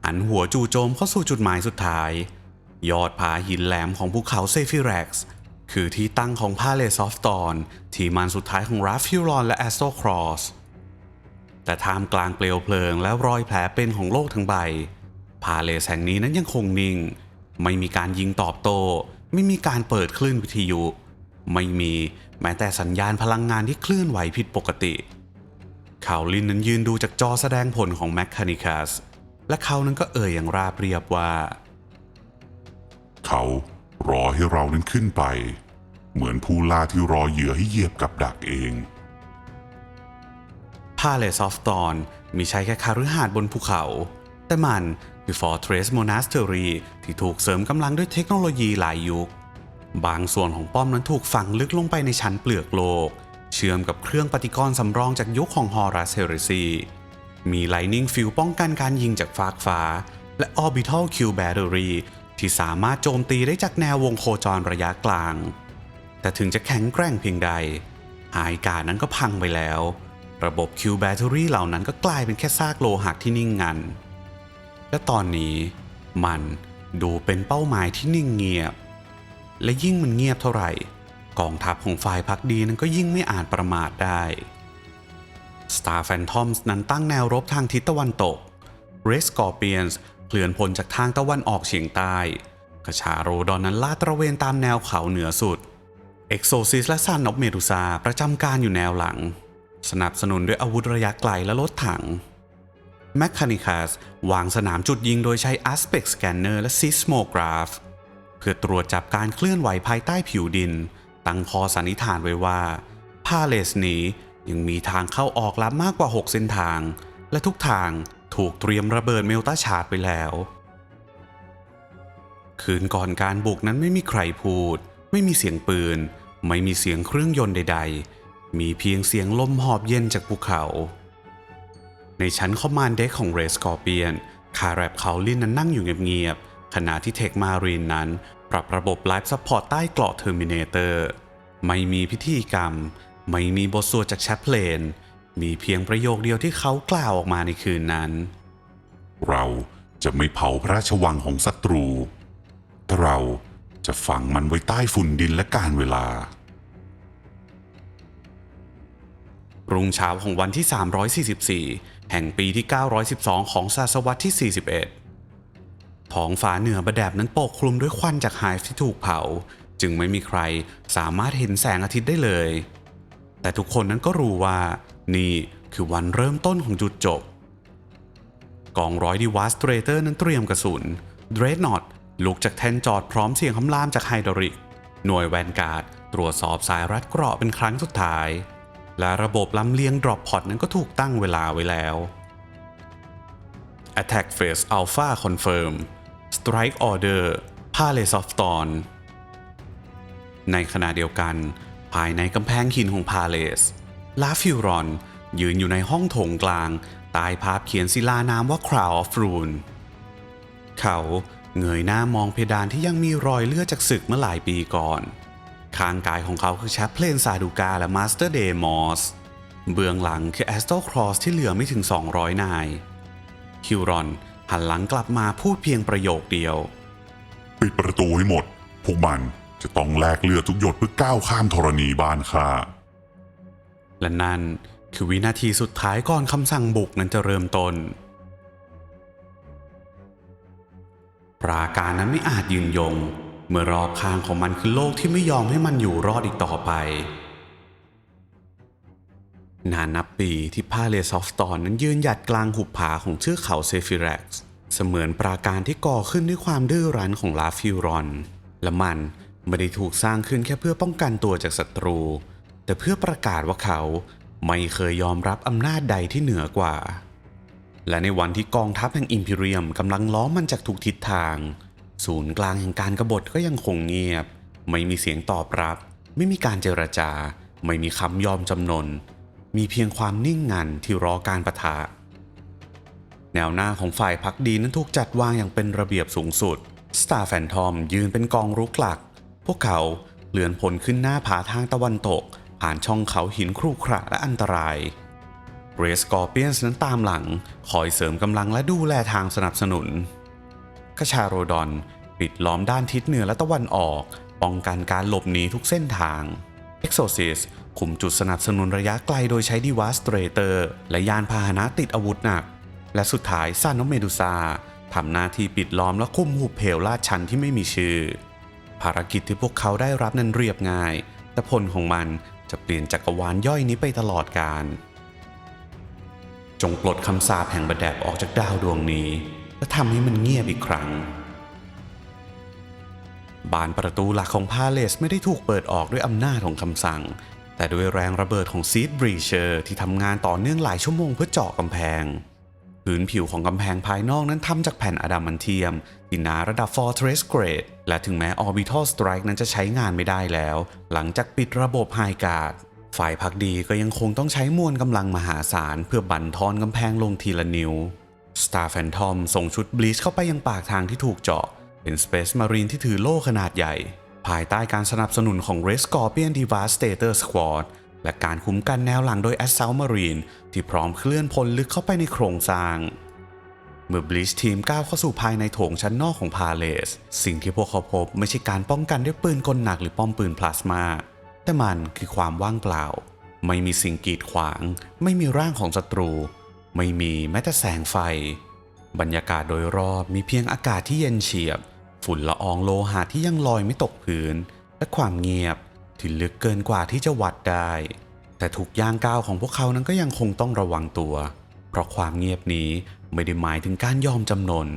หันหัวจู่โจมเข้าสู่จุดหมายสุดท้าย ยอดผาหินแหลมของภูเขาเซฟิแร็กซ์คือที่ตั้งของ Palace of Thorn ที่มันสุดท้ายของ Raphuron และ Astro-Cross แต่ท่ามกลางเปลวเพลิงและรอยแผลเป็นของโลกทั้งใบ Palace แห่งนี้นั้นยังคงนิ่ง ไม่มีการยิงตอบโต้ ไม่มีการเปิดคลื่นวิทยุ ไม่มีแม้แต่สัญญาณพลังงานที่เคลื่อนไหวผิดปกติเขาลินนั้นยืนดูจากจอแสดงผลของ Mechanicus และเขานั้นก็อย่างราบเรียบว่า เขารอให้เรานั้นขึ้นไป เหมือนผู้ล่าที่รอเหยื่อให้เหยียบกับดักเอง Palace of Thorn มิใช่แค่คฤหาสน์บนภูเขา แต่มันคือ Fortress Monastery ที่ถูกเสริมกำลังด้วยเทคโนโลยีหลายยุค บางส่วนของป้อมนั้นถูกฝังลึกลงไปในชั้นเปลือกโลก เชื่อมกับเครื่องปฏิกรณ์สำรองจากยุคของ Horus Heresy มี Lightning Field ป้องกันการยิงจากฟากฟ้า และ Orbital Q Battery ที่สามารถโจมตีได้จากแนววงโคจรระยะกลาง แต่ถึงจะแข็งแกร่งเพียงใดหายกานั้นก็พังไปแล้ว ระบบ Q Battery เหล่านั้นก็กลายเป็นแค่ซากโลหะที่นิ่งงัน และตอนนี้มันดูเป็นเป้าหมายที่นิ่งเงียบ และยิ่งมันเงียบเท่าไหร่กองทัพของฝ่ายพักดีนั้นก็ยิ่งไม่อาจประมาทได้ Star Phantoms นั้นตั้งแนวรบทางทิศตะวันตก Red Scorpions เคลื่อนพลจากทางตะวันออกเฉียงใต้กชาโรดอนนั้นลาดตระเวนตามแนวเขาเหนือสุด Exorcist และ Son of Medusa ประจำการอยู่แนวหลัง สนับสนุนด้วยอาวุธระยะไกลและรถถัง Mechanicus วางสนามจุดยิงโดยใช้ Aspect Scanner และ Seismograph เพื่อตรวจจับการเคลื่อนไหวภายใต้ผิวดิน ตั้งข้อสันนิษฐานไว้ว่า Palace นี้ยังมีทางเข้าออกลับมากกว่า 6 เส้นทาง และทุกทางถูกเตรียมระเบิดเมลตาชาร์ดไปแล้ว คืนก่อนการบุกนั้นไม่มีใครพูด ไม่มีเสียงปืน ไม่มีเสียงเครื่องยนต์ใดๆ มีเพียงเสียงลมหอบเย็นจากภูเขา ในชั้นคอมมานด์เด็กของ Red Scorpion คาแรบเขาลินนั้นนั่งอยู่เงียบๆขณะที่เทคมารีนนั้นปรับระบบไลฟ์ซัพพอร์ตใต้เกราะเทอร์มินาเตอร์ไม่มีพิธีกรรมไม่มีบทสวดจากแชปเพลนมีเพียงประโยคเดียวที่เขากล่าวออกมาในคืนนั้น เราจะไม่เผาพระราชวังของศัตรูแต่เราจะฝังมันไว้ใต้ฝุ่นดินและกาลเวลา รุ่งเช้าของวันที่ 344 แห่งปีที่ 912 ของศตวรรษที่ 41 ท้องฟ้าเหนือบแดบนั้นปกคลุมด้วยควันจากไฮฟ์ที่ถูกเผาจึงไม่มีใครสามารถเห็นแสงอาทิตย์ได้เลย แต่ทุกคนนั้นก็รู้ว่านี่คือวันเริ่มต้นของจุดจบ กองร้อยดีวาสเตรเตอร์นั้นเตรียมกระสุน Dreadnought ลุกจากแท่นจอดพร้อมเสียงคำรามจากไฮดรอลิก หน่วยแวนการ์ดตรวจสอบสายรัดเกราะเป็นครั้งสุดท้ายและระบบลำเลียงดรอปพอตนั้นก็ถูกตั้งเวลาไว้แล้ว Attack Phase Alpha Confirm Strike Order Palace of Thorn ในขณะเดียวกันภายในกำแพงหินของ Palace ลาฟิวรอนยืนอยู่ในห้องโถงกลางใต้ภาพเขียนศิลานามว่า Crown of Rune เขาเงยหน้ามองเพดานที่ยังมีรอยเลือดจากศึกเมื่อหลายปีก่อนข้างกายของเขาคือแชปเพลนซาดูกาและมาสเตอร์เดมอสเบื้องหลังคือแอสโตรครอสที่เหลือไม่ถึง 200 นายคิวรอนหันหลังกลับมาพูดเพียงประโยคเดียว ปิดประตูให้หมดพวกมันจะต้องแลกเลือดทุกหยดเพื่อก้าวข้ามธรณีบ้านข้าและนั่นคือวินาทีสุดท้ายก่อนคำสั่งบุกนั้นจะเริ่มต้น ปราการนั้นไม่อาจยืนยงเมื่อรอบข้างของมันคือโลกที่ไม่ยอมให้มันอยู่รอดอีกต่อไปนานนับปีที่พาเลซอฟสตอนนั้นยืนหยัดกลางหุบผาของเทือกเขาเซฟิแร็กซ์เสมือนปราการที่ก่อขึ้นด้วยความดื้อรั้นของลาฟิวรอนและมันไม่ได้ถูกสร้างขึ้นแค่เพื่อป้องกันตัวจากศัตรูแต่เพื่อประกาศว่าเขาไม่เคยยอมรับอำนาจใดที่เหนือกว่าและในวันที่กองทัพแห่งอิมพีเรียมกำลังล้อมมันจากทุกทิศทางศูนย์กลางแห่งการกบฏก็ยังคงเงียบไม่มีเสียงตอบรับไม่มีการเจรจาไม่มีคำยอมจำนนมีเพียงความนิ่งงันที่รอการปะทะแนวหน้าของฝ่ายพรรคดีนั้นถูกจัดวางอย่างเป็นระเบียบสูงสุดสตาร์แฟนทอมยืนเป็นกองรุกหลักพวกเขาเลื่อนพลขึ้นหน้าผาทางตะวันตกผ่านช่องเขาหินครุขระและอันตรายเรสกอร์เปียนส์นั้นตามหลังคอยเสริมกำลังและดูแลทางสนับสนุนกชาโรดอนปิดล้อมด้านทิศเหนือและตะวันออกป้องกันการหลบหนีทุกเส้นทางเอ็กโซซิสคุมจุดสนับสนุนระยะไกลโดยใช้ดีวาสเตรเตอร์และยานพาหนะติดอาวุธหนักและสุดท้ายซานอเมดูซาทำหน้าที่ปิดล้อมและคุมหุบเหวลาดชันที่ไม่มีชื่อภารกิจที่พวกเขาได้รับนั้นเรียบง่ายแต่ผลของมันจะเปลี่ยนจักรวาลย่อยนี้ไปตลอดกาลจงปลดคำสาปแห่งบดแดบออกจากดาวดวงนี้และทำให้มันเงียบอีกครั้งบานประตูหลักของพาเลสไม่ได้ถูกเปิดออกด้วยอำนาจของคำสั่งแต่ด้วยแรงระเบิดของซีดบรีเชอร์ที่ทำงานต่อเนื่องหลายชั่วโมงเพื่อเจาะกำแพงพื้นผิวของกำแพงภายนอกนั้นทำจากแผ่นอะดามันเทียมที่หนาระดับ Fortress Grade และถึงแม้ Orbital Strike นั้นจะใช้งานไม่ได้แล้วหลังจากปิดระบบ High Guard ฝ่ายพรรคดีก็ยังคงต้องใช้มวลกำลังมหาศาลเพื่อบั่นทอนกำแพงลงทีละนิ้ว Star Phantom ส่งชุด Bleach เข้าไปยังปากทางที่ถูกเจาะเป็น Space Marine ที่ถือโล่ขนาดใหญ่ภายใต้การสนับสนุนของ Red Scorpion Devastator Squad และการคุ้มกันแนวหลังโดย Assault Marine ที่พร้อมเคลื่อนพลลึกเข้าไปในโครงสร้างเมื่อ Bleach Team ก้าวเข้าสู่ภายในโถงชั้นนอกของ Palace สิ่งที่พวกเขาพบไม่ใช่การป้องกันด้วยปืนกลหนักหรือป้อมปืนพลาสมาแต่มันคือความว่างเปล่าไม่มีสิ่งกีดขวางไม่มีร่างของศัตรูไม่มีแม้แต่แสงไฟบรรยากาศโดยรอบมีเพียงอากาศที่เย็นเฉียบฝุ่นละอองโลหะที่ยังลอยไม่ตกพื้นและความเงียบที่ลึกเกินกว่าที่จะวัดได้แต่ทุกย่างก้าวของพวกเขานั้นก็ยังคงต้องระวังตัวเพราะความเงียบนี้ไม่ได้หมายถึงการยอมจำนน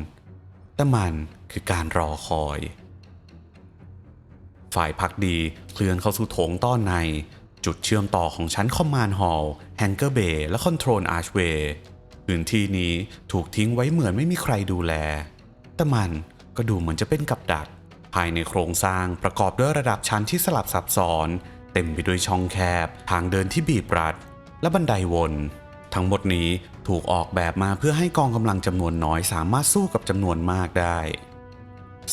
แต่มันคือการรอคอยฝ่ายพรรคดีเคลื่อนเข้าสู่โถงต้อนในจุดเชื่อมต่อของชั้นคอมมานด์ฮอลล์แฮงเกอร์เบย์และคอนโทรลอาร์ชเวย์พื้นที่นี้ถูกทิ้งไว้เหมือนไม่มีใครดูแลแต่มันก็ดูเหมือนจะเป็นกับดักภายในโครงสร้างประกอบด้วยระดับชั้นที่สลับซับซ้อนเต็มไปด้วยช่องแคบทางเดินที่บีบรัดและบันไดวนทั้งหมดนี้ถูกออกแบบมาเพื่อให้กองกำลังจำนวนน้อยสามารถสู้กับจำนวนมากได้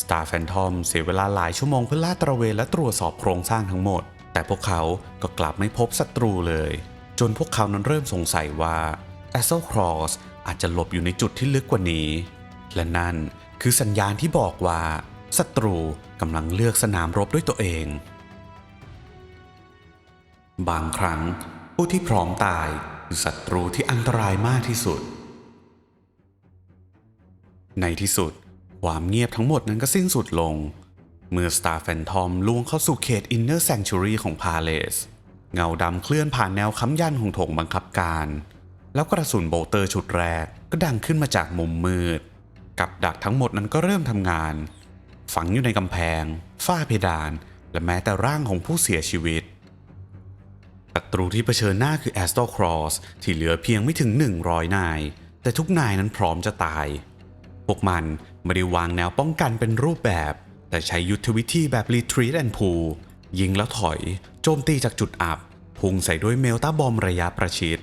Star Phantom เสียเวลาหลายชั่วโมงเพื่อลาดตระเวนและตรวจสอบโครงสร้างทั้งหมดแต่พวกเขาก็กลับไม่พบศัตรูเลยจนพวกเขานั้นเริ่มสงสัยว่า Assault Cross อาจจะหลบอยู่ในจุดที่ลึกกว่านี้และนั่นคือสัญญาณที่บอกว่าศัตรูกำลังเลือกสนามรบด้วยตัวเองบางครั้งผู้ที่พร้อมตายคือศัตรูที่อันตรายมากที่สุดในที่สุดความเงียบทั้งหมดนั้นก็สิ้นสุดลงเมื่อ Star Phantom ล่วงเข้าสู่เขต Inner Sanctuary ของ Palace เงาดำเคลื่อนผ่านแนวค้ำยันของโถงบังคับการแล้วกระสุนโบลเตอร์ชุดแรกก็ดังขึ้นมาจากมุมมืดกับดักทั้งหมดนั้นก็เริ่มทำงานฝังอยู่ในกำแพงฝ้าเพดานและแม้แต่ร่างของผู้เสียชีวิตศัตรูที่เผชิญหน้าคือ Astor Cross ที่เหลือเพียงไม่ถึง100นายแต่ทุกนายนั้นพร้อมจะตายพวกมันไม่ได้วางแนวป้องกันเป็นรูปแบบแต่ใช้ยุทธวิธีแบบ Retreat and Pull ยิงแล้วถอยโจมตีจากจุดอับพุ่งใส่ด้วยเมลตาบอมระยะประชิด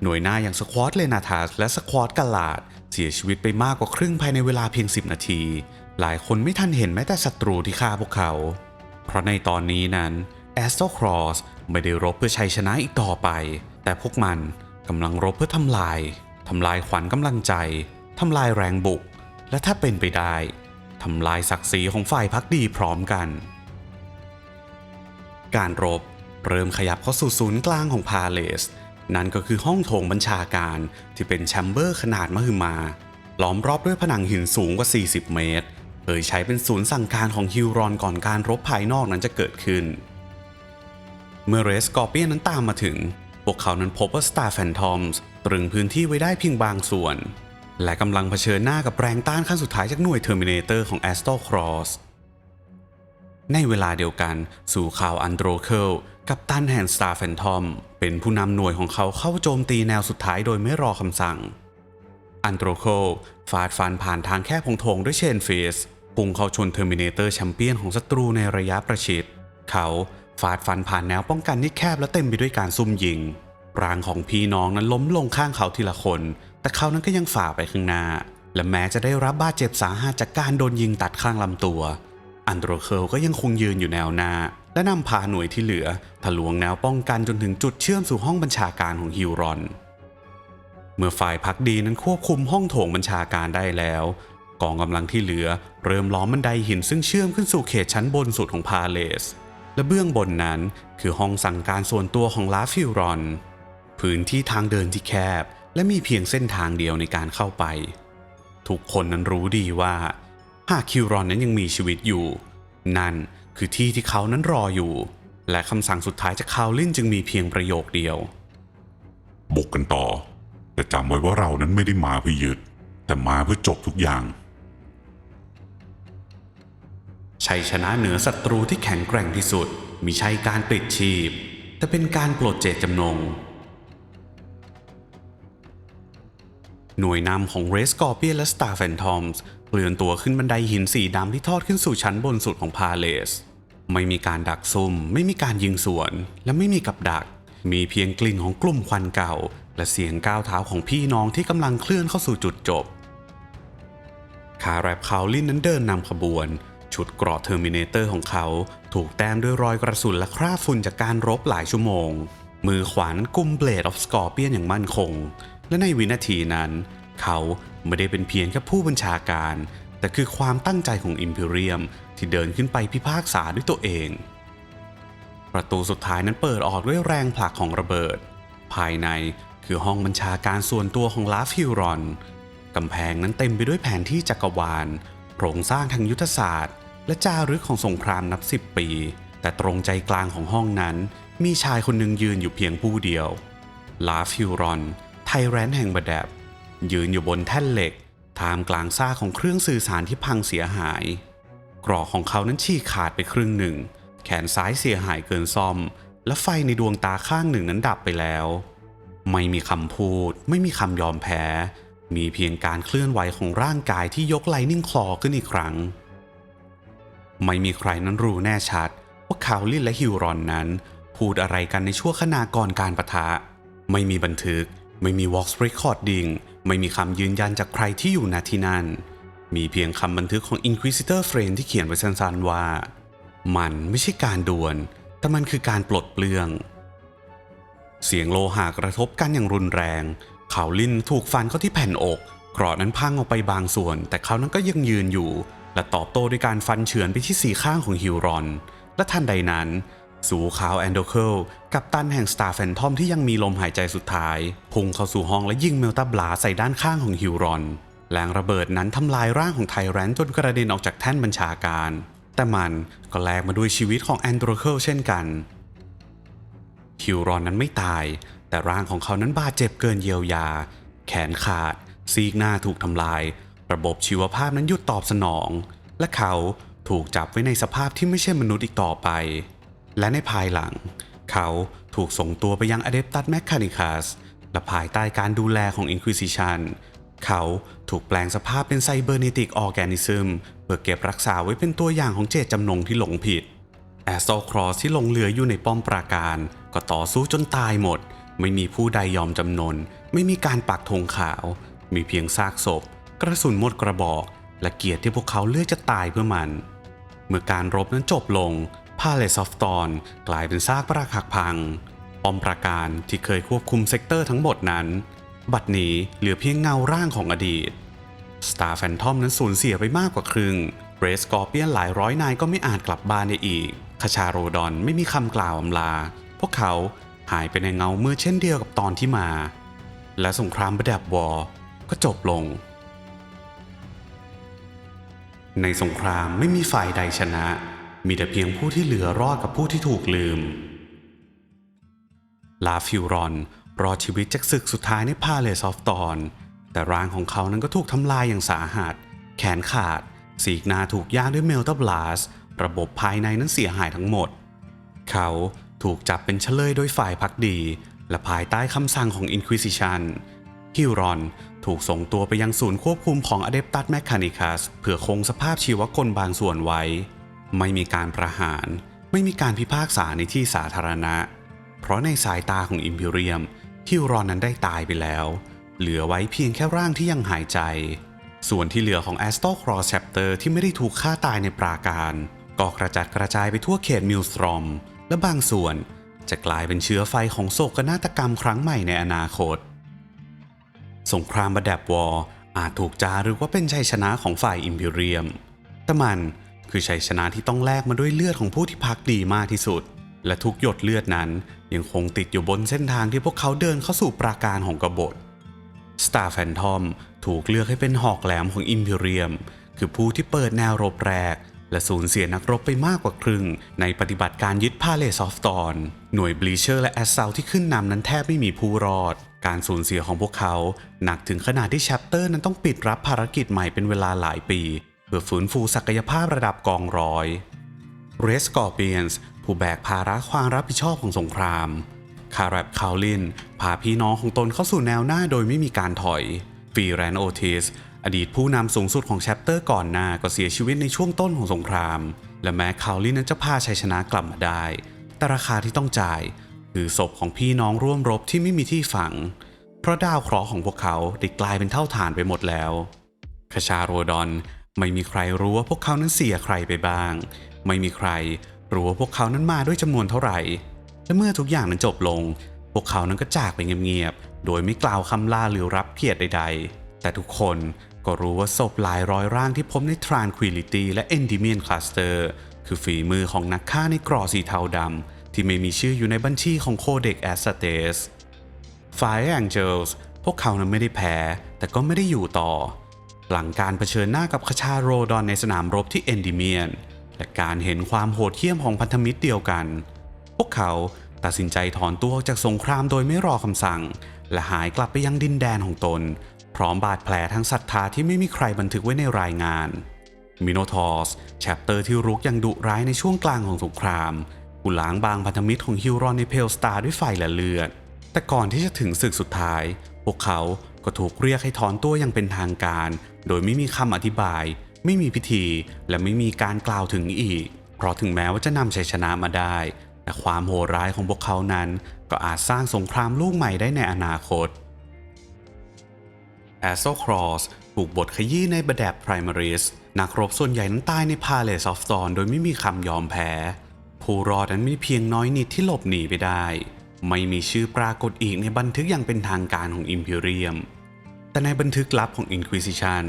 หน่วยหน้าอย่างสควอตเลนาทัสและสควอตกาลาดเสียชีวิตไปมากกว่าครึ่งภายในเวลาเพียง10นาทีหลายคนไม่ทันเห็นแม้แต่ศัตรูที่ฆ่าพวกเขาเพราะในตอนนี้นั้น Astor Cross ไม่ได้รบเพื่อชัยชนะอีกต่อไปแต่พวกมันกำลังรบเพื่อทำลายขวัญกำลังใจทำลายแรงบุกและถ้าเป็นไปได้ทำลายศักดิ์ศรีของฝ่ายพรรคดีพร้อมกันการรบเริ่มขยับเข้าสู่ศูนย์กลางของ Palace นั่นก็คือห้องโถงบัญชาการที่เป็นแชมเบอร์ขนาดมหึมา ล้อมรอบด้วยผนังหินสูงกว่า40 เมตรเคยใช้เป็นศูนย์สั่งการของฮิวรอนก่อนการรบภายนอกนั้นจะเกิดขึ้นเมื่อเรสกอร์เปียนนั้นตามมาถึงพวกเขานั้นพบว่า Star Phantoms ตรึงพื้นที่ไว้ได้เพียงบางส่วนและกำลังเผชิญหน้ากับแรงต้านขั้นสุดท้ายจากหน่วย Terminator ของ Astro-Cross ในเวลาเดียวกันสู่ข่าวอันโดรเคิลกัปตันแห่ง Star Phantom เป็นผู้นำหน่วยของเขาเข้าโจมตีแนวสุดท้ายโดยไม่รอคำสั่งอันโดรเคิลฟาดฟันผ่านทางแคบของโถงด้วยเชนฟิสพุ่งเข้าชน Terminator แชมเปี้ยนของศัตรูในระยะประชิดเขาฟาดฟันผ่านแนวป้องกันที่แคบและเต็มไปด้วยการซุ่มยิงร่างของพี่น้องนั้นล้มลงข้างเขาทีละคนแต่เขานั้นก็ยังฝ่าไปข้างหน้าและแม้จะได้รับบาดเจ็บสาหัสจากการโดนยิงตัดข้างลำตัวอันโดรเคิลก็ยังคงยืนอยู่แนวหน้าและนำพาหน่วยที่เหลือทะลวงแนวป้องกันจนถึงจุดเชื่อมสู่ห้องบัญชาการของฮิวรอนเมื่อฝ่ายพักดีนั้นควบคุมห้องโถงบัญชาการได้แล้วกองกำลังที่เหลือเริ่มล้อมบันไดหินซึ่งเชื่อมขึ้นสู่เขตชั้นบนสุดของพาเลสและเบื้องบนนั้นคือห้องสั่งการส่วนตัวของลาฟิวรอนพื้นที่ทางเดินที่แคบและมีเพียงเส้นทางเดียวในการเข้าไปทุกคนนั้นรู้ดีว่าหากคิวรอนนั้นยังมีชีวิตอยู่นั่นคือที่ที่เขานั้นรออยู่และคำสั่งสุดท้ายจากคาวลินจึงมีเพียงประโยคเดียวบุกกันต่อแต่จำไว้ว่าเรานั้นไม่ได้มาเพื่อยึดแต่มาเพื่อจบทุกอย่าง ชัยชนะเหนือศัตรูที่แข็งแกร่งที่สุดมิใช่การปลิดชีพแต่เป็นการปลดเจตจำนงหน่วยนำของเรสกอร์เปียนและ Star Phantoms เคลื่อนตัวขึ้นบันไดหินสีดำที่ทอดขึ้นสู่ชั้นบนสุดของพาเลสไม่มีการดักซุ่มไม่มีการยิงสวนและไม่มีกับดักมีเพียงกลิ่นของกลุ่มควันเก่าและเสียงก้าวเท้าของพี่น้องที่กำลังเคลื่อนเข้าสู่จุดจบคาแรบคาวลินนั้นเดินนำขบวนชุดเกราะเทอร์มิเนเตอร์ของเขาถูกแต้มด้วยรอยกระสุนและคราบฝุ่นจากการรบหลายชั่วโมงมือขวานั้นกุมเบลดออฟสกอร์เปียนอย่างมั่นคงและในวินาทีนั้นเขาไม่ได้เป็นเพียงแค่ผู้บัญชาการแต่คือความตั้งใจของอิมพีเรียมที่เดินขึ้นไปพิพากษาด้วยตัวเองประตูสุดท้ายนั้นเปิดออกด้วยแรงผลักของระเบิดภายในคือห้องบัญชาการส่วนตัวของลาฟิวรอนกำแพงนั้นเต็มไปด้วยแผนที่จักรวาลโครงสร้างทางยุทธศาสตร์และจารึกของสงครามนับ10 ปีแต่ตรงใจกลางของห้องนั้นมีชายคนหนึ่งยืนอยู่เพียงผู้เดียวลาฟิวรอนไทแรนต์แห่งบาแดบยืนอยู่บนแท่นเหล็กท่ามกลางซากของเครื่องสื่อสารที่พังเสียหายกรอกของเขานั้นฉีกขาดไปครึ่งหนึ่งแขนซ้ายเสียหายเกินซ่อมและไฟในดวงตาข้างหนึ่งนั้นดับไปแล้วไม่มีคำพูดไม่มีคำยอมแพ้มีเพียงการเคลื่อนไหวของร่างกายที่ยกไลนิ่งคลอขึ้นอีกครั้งไม่มีใครนั้นรู้แน่ชัดว่าคาวลินและฮิวรอนนั้นพูดอะไรกันในช่วงขณะก่อนการปะทะไม่มีบันทึกไม่มี Vox Recording ไม่มีคำยืนยันจากใครที่อยู่ณที่นั่นมีเพียงคำบันทึกของ Inquisitor Friend ที่เขียนไว้สั้นๆว่ามันไม่ใช่การดวลแต่มันคือการปลดเปลื้องเสียงโลหะกระทบกันอย่างรุนแรงคาวลินถูกฟันเข้าที่แผ่นอกเกราะนั้นพังออกไปบางส่วนแต่เขานั้นก็ยังยืนอยู่และตอบโต้ด้วยการฟันเฉือนไปที่สี่ข้างของฮิวรอนและทันใดนั้นสู่ขาวแอนโดเคิลกัปตันแห่ง Star Phantom ที่ยังมีลมหายใจสุดท้ายพุ่งเข้าสู่ห้องและยิงเมลตาบลาใส่ด้านข้างของฮิวรอนแรงระเบิดนั้นทำลายร่างของไทแรนต์จนกระเด็นออกจากแท่นบัญชาการแต่มันก็แลกมาด้วยชีวิตของแอนโดเคิลเช่นกันฮิวรอนนั้นไม่ตายแต่ร่างของเขานั้นบาดเจ็บเกินเยียวยาแขนขาดซีกหน้าถูกทำลายระบบชีวภาพนั้นหยุดตอบสนองและเขาถูกจับไว้ในสภาพที่ไม่ใช่มนุษย์อีกต่อไปและในภายหลังเขาถูกส่งตัวไปยัง Adeptus Mechanicus และภายใต้การดูแลของ Inquisition เขาถูกแปลงสภาพเป็นไซเบอร์เนติกออร์แกนิซึมเพื่อเก็บรักษาไว้เป็นตัวอย่างของเจตจำนงที่หลงผิดAstro-Cross ที่หลงเหลืออยู่ในป้อมปราการก็ต่อสู้จนตายหมดไม่มีผู้ใดยอมจำนนไม่มีการปักธงขาวมีเพียงซากศพกระสุนหมดกระบอกและเกียรติที่พวกเขาเลือกจะตายเพื่อมันเมื่อการรบนั้นจบลงPalace of Thorn กลายเป็นซากปรักหักพังป้อมปราการที่เคยควบคุมเซกเตอร์ทั้งหมดนั้นบัดนี้เหลือเพียงเงาร่างของอดีต Star Phantom นั้นสูญเสียไปมากกว่าครึ่งเรสกอร์เปียนหลายร้อยนายก็ไม่อาจกลับบ้านได้อีกคาชาโรดอนไม่มีคำกล่าวอำลาพวกเขาหายไปในเงามืดเช่นเดียวกับตอนที่มาและสงครามบาแดบวอร์ก็จบลง ในสงครามไม่มีฝ่ายใดชนะมีแต่เพียงผู้ที่เหลือรอดกับผู้ที่ถูกลืมลาฟิวรอนรอดชีวิตจากศึกสุดท้ายในพาเลซอฟตอนแต่ร่างของเขานั้นก็ถูกทำลายอย่างสาหัสแขนขาดสีกหน้าถูกย่างด้วยเมลตาบลาสระบบภายในนั้นเสียหายทั้งหมดเขาถูกจับเป็นเฉลยโดยฝ่ายพักดีและภายใต้คำสั่งของ Inquisition ฮิวรอนถูกส่งตัวไปยังศูนย์ควบคุมของ Adeptus Mechanicus เพื่อคงสภาพชีวกลบางส่วนไว้ไม่มีการประหารไม่มีการพิพากษาในที่สาธารณะเพราะในสายตาของ Imperium ฮิวรอนนั้นได้ตายไปแล้วเหลือไว้เพียงแค่ร่างที่ยังหายใจส่วนที่เหลือของ Astral Cross Chapter ที่ไม่ได้ถูกฆ่าตายในปราการก็กระจัดกระจายไปทั่วเขตมิลสตรอมและบางส่วนจะกลายเป็นเชื้อไฟของโศกนาฏกรรมครั้งใหม่ในอนาคตสงครามบาแดบวอร์อาจถูกจารึกว่าเป็นชัยชนะของฝ่ายอิมพีเรียมแต่มันคือชัยชนะที่ต้องแลกมาด้วยเลือดของผู้ที่พักดีมากที่สุดและทุกหยดเลือดนั้นยังคงติดอยู่บนเส้นทางที่พวกเขาเดินเข้าสู่ปราการของกบฏสตาร์แฟนทอมถูกเลือกให้เป็นหอกแหลมของอิมพีเรียมคือผู้ที่เปิดแนวรบแรกและสูญเสียนักรบไปมากกว่าครึ่งในปฏิบัติการยึดพาเลซอฟตอนหน่วยบลีเชอร์และแอสเซลที่ขึ้นนำนั้นแทบไม่มีผู้รอดการสูญเสียของพวกเขาหนักถึงขนาดที่แชปเตอร์นั้นต้องปิดรับภารกิจใหม่เป็นเวลาหลายปีเพื่อฟื้นฟูศักยภาพระดับกองร้อยเรสกอร์เปียนส์ผู้แบกภาระความรับผิดชอบของสงครามคาร์บคาวลินพาพี่น้องของตนเข้าสู่แนวหน้าโดยไม่มีการถอยฟีแรนโอทิสอดีตผู้นำสูงสุดของแชปเตอร์ก่อนหน้าก็เสียชีวิตในช่วงต้นของสงครามและแม้คาวลินนั้นจะพาชัยชนะกลับมาได้แต่ราคาที่ต้องจ่ายคือศพของพี่น้องร่วมรบที่ไม่มีที่ฝังเพราะดาวเคราะห์ของพวกเขาได้กลายเป็นเท่าฐานไปหมดแล้วคชาโรดอนไม่มีใครรู้ว่าพวกเขานั้นเสียใครไปบ้างไม่มีใครรู้ว่าพวกเขานั้นมาด้วยจำนวนเท่าไหร่และเมื่อทุกอย่างนั้นจบลงพวกเขานั้นก็จากไปเงียบๆโดยไม่กล่าวคำลาหรือรับเกียรติใดๆแต่ทุกคนก็รู้ว่าศพหลายร้อยร่างที่พบใน Tranquility และ Endymion Cluster คือฝีมือของนักฆ่าในกรอสีเทาดำที่ไม่มีชื่ออยู่ในบัญชีของ Codex Astartes Fire Angels พวกเขานั้นไม่ได้แพ้แต่ก็ไม่ได้อยู่ต่อหลังการเผชิญหน้ากับคชาโรดอนในสนามรบที่เอนดิเมียนและการเห็นความโหดเหี้ยมของพันธมิตรเดียวกันพวกเขาตัดสินใจถอนตัวออกจากสงครามโดยไม่รอคำสั่งและหายกลับไปยังดินแดนของตนพร้อมบาดแผลทั้งศรัทธาที่ไม่มีใครบันทึกไว้ในรายงานมิโนทอสแชปเตอร์ที่รุกยังดุร้ายในช่วงกลางของสงครามผู้ล้างบางพันธมิตรของฮิวรอนในเพลสตาร์ด้วยไฟและเลือดแต่ก่อนที่จะถึงศึกสุดท้ายพวกเขาก็ถูกเรียกให้ถอนตัวอย่างเป็นทางการโดยไม่มีคำอธิบายไม่มีพิธีและไม่มีการกล่าวถึงอีกเพราะถึงแม้ว่าจะนำชัยชนะมาได้แต่ความโหดร้ายของพวกเขานั้นก็อาจสร้างสงครามลูกใหม่ได้ในอนาคตแอสโซครอสถูกบทขยี้ในบแดบไพรมาริสนักรบส่วนใหญ่นั้นตายในพาเลซอฟตอนโดยไม่มีคำยอมแพ้ผู้รอดนั้นมีเพียงน้อยนิดที่หลบหนีไปได้ไม่มีชื่อปรากฏอีกในบันทึกอย่างเป็นทางการของ Imperium แต่ในบันทึกลับของ Inquisition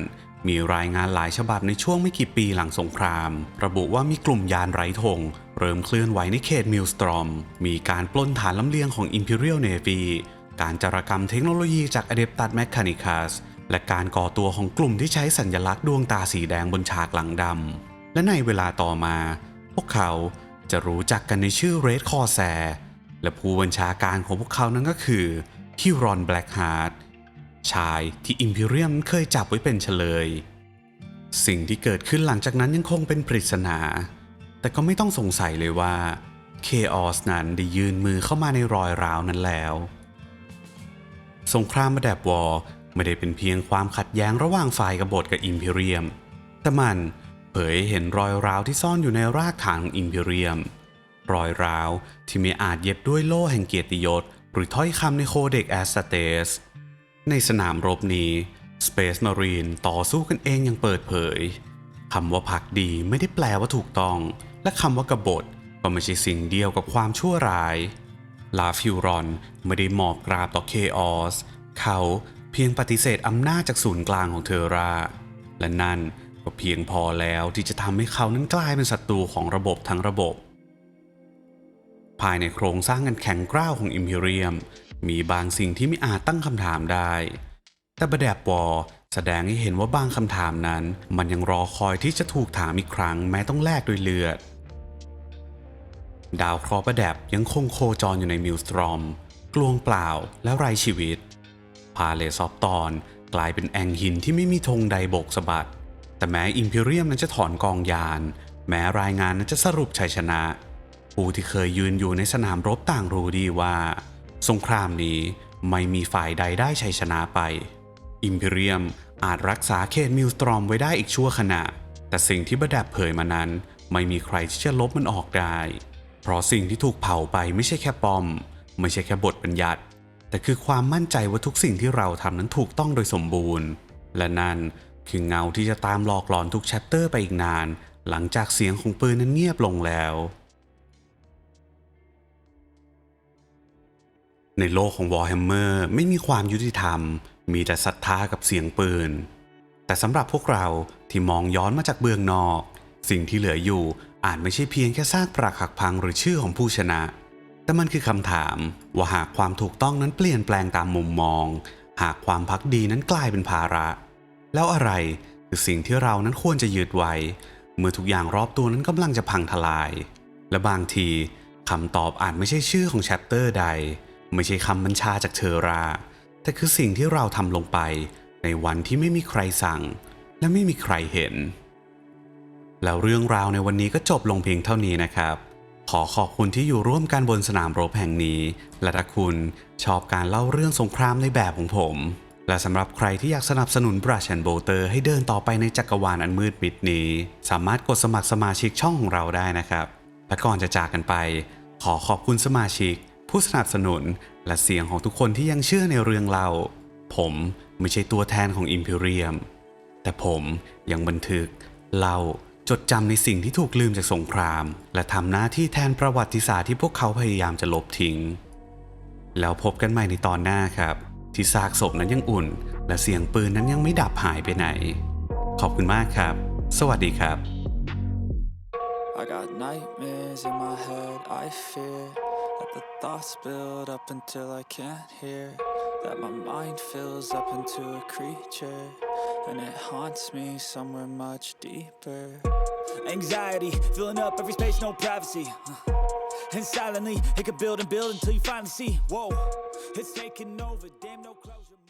มีรายงานหลายฉบับในช่วงไม่กี่ปีหลังสงครามระบุว่ามีกลุ่มยานไร้ธงเริ่มเคลื่อนไหวในเขตมิลสตรอมมีการปล้นฐานลำเลียงของ Imperial Navy การจารกรรมเทคโนโลยีจาก Adeptus Mechanicus และการก่อตัวของกลุ่มที่ใช้สัญลักษณ์ดวงตาสีแดงบนฉากหลังดำและในเวลาต่อมาพวกเขาจะรู้จักกันในชื่อ Red Corsair และผู้บัญชาการของพวกเขานั้นก็คือฮิวรอนแบล็กฮาร์ดชายที่อิมพีเรียมเคยจับไว้เป็นเฉลยสิ่งที่เกิดขึ้นหลังจากนั้นยังคงเป็นปริศนาแต่ก็ไม่ต้องสงสัยเลยว่าเคออสนั้นได้ยื่นมือเข้ามาในรอยร้าวนั้นแล้วสงครามบาแดบวอร์ไม่ได้เป็นเพียงความขัดแย้งระหว่างฝ่ายกบฏกับอิมพีเรียมแต่มันเผยให้เห็นรอยร้าวที่ซ่อนอยู่ในรากฐานของอิมพีเรียมรอยร้าวที่ไม่อาจเย็บด้วยโล่แห่งเกียรติยศหรือถ้อยคำในโคเด็กแอสตาเตสในสนามรบนี้ Space Marine ต่อสู้กันเองอย่างเปิดเผยคำว่าภักดีไม่ได้แปลว่าถูกต้องและคำว่ากบฏก็ไม่ใช่สิ่งเดียวกับความชั่วร้ายลาฟิวรอนไม่ได้หมอบกราบต่อเคออสเขาเพียงปฏิเสธอำนาจจากศูนย์กลางของเทอราและนั่นก็เพียงพอแล้วที่จะทำให้เขานั้นกลายเป็นศัตรูของระบบทั้งระบบภายในโครงสร้างอันแข็งกร้าวของอิมพีเรียมมีบางสิ่งที่ไม่อาจตั้งคำถามได้แต่บาแดบวอร์ แสดงให้เห็นว่าบางคำถามนั้นมันยังรอคอยที่จะถูกถามอีกครั้งแม้ต้องแลกด้วยเลือดดาวเคราะห์ประดับยังคงโคจรอยู่ในมิลสตรอมกลวงเปล่าและไร้ชีวิตพาเลซอฟตอนกลายเป็นแอ่งหินที่ไม่มีธงใดโบกสะบัดแต่แม้อิมพีเรียมนั้นจะถอนกองยานแม้รายงานนั้นจะสรุปชัยชนะผู้ที่เคยยืนอยู่ในสนามรบต่างรู้ดีว่าสงครามนี้ไม่มีฝ่ายใดได้ชัยชนะไปอิมพีเรียมอาจรักษาเขตมิลสตรอมไว้ได้อีกชั่วขณะแต่สิ่งที่บดับเผยมานั้นไม่มีใครที่จะลบมันออกได้เพราะสิ่งที่ถูกเผาไปไม่ใช่แค่ปอมไม่ใช่แค่บทบัญญัติแต่คือความมั่นใจว่าทุกสิ่งที่เราทำนั้นถูกต้องโดยสมบูรณ์และนั่นคือเงาที่จะตามหลอกหลอนทุกแชปเตอร์ไปอีกนานหลังจากเสียงของปืนนั้นเงียบลงแล้วในโลกของวอร์แฮมเมอร์ไม่มีความยุติธรรมมีแต่ศรัทธากับเสียงปืนแต่สำหรับพวกเราที่มองย้อนมาจากเบื้องนอกสิ่งที่เหลืออยู่อาจไม่ใช่เพียงแค่ซากปรักหักพังหรือชื่อของผู้ชนะแต่มันคือคำถามว่าหากความถูกต้องนั้นเปลี่ยนแปลงตามมุมมองหากความภักดีนั้นกลายเป็นภาระแล้วอะไรคือสิ่งที่เรานั้นควรจะยึดไว้เมื่อทุกอย่างรอบตัวนั้นกำลังจะพังทลายและบางทีคำตอบอาจไม่ใช่ชื่อของแชปเตอร์ใดไม่ใช่คำบัญชาจากเทอราแต่คือสิ่งที่เราทำลงไปในวันที่ไม่มีใครสั่งและไม่มีใครเห็นแล้วเรื่องราวในวันนี้ก็จบลงเพียงเท่านี้นะครับขอขอบคุณที่อยู่ร่วมกันบนสนามรบแห่งนี้และถ้าคุณชอบการเล่าเรื่องสงครามในแบบของผมและสำหรับใครที่อยากสนับสนุนบรัชแอนด์โบเตอร์ให้เดินต่อไปในจักรวาลอันมืดมิดนี้สามารถกดสมัครสมาชิกช่องของเราได้นะครับและก่อนจะจากกันไปขอขอบคุณสมาชิกผู้สนับสนุนและเสียงของทุกคนที่ยังเชื่อในเรื่องเล่าผมไม่ใช่ตัวแทนของอิมพีเรียมแต่ผมยังบันทึกเล่าจดจำในสิ่งที่ถูกลืมจากสงครามและทำหน้าที่แทนประวัติศาสตร์ที่พวกเขาพยายามจะลบทิ้งแล้วพบกันใหม่ในตอนหน้าครับที่ซากศพนั้นยังอุ่นและเสียงปืนนั้นยังไม่ดับหายไปไหนขอบคุณมากครับสวัสดีครับ I got nightmares in my head, I fear that the thoughts build up until I can't hear, that my mind fills up into a creature, and it haunts me somewhere much deeper. Anxiety, filling up every space, no privacy, and silently, it could build and build until you finally see, whoa, it's taking over, damn no closure.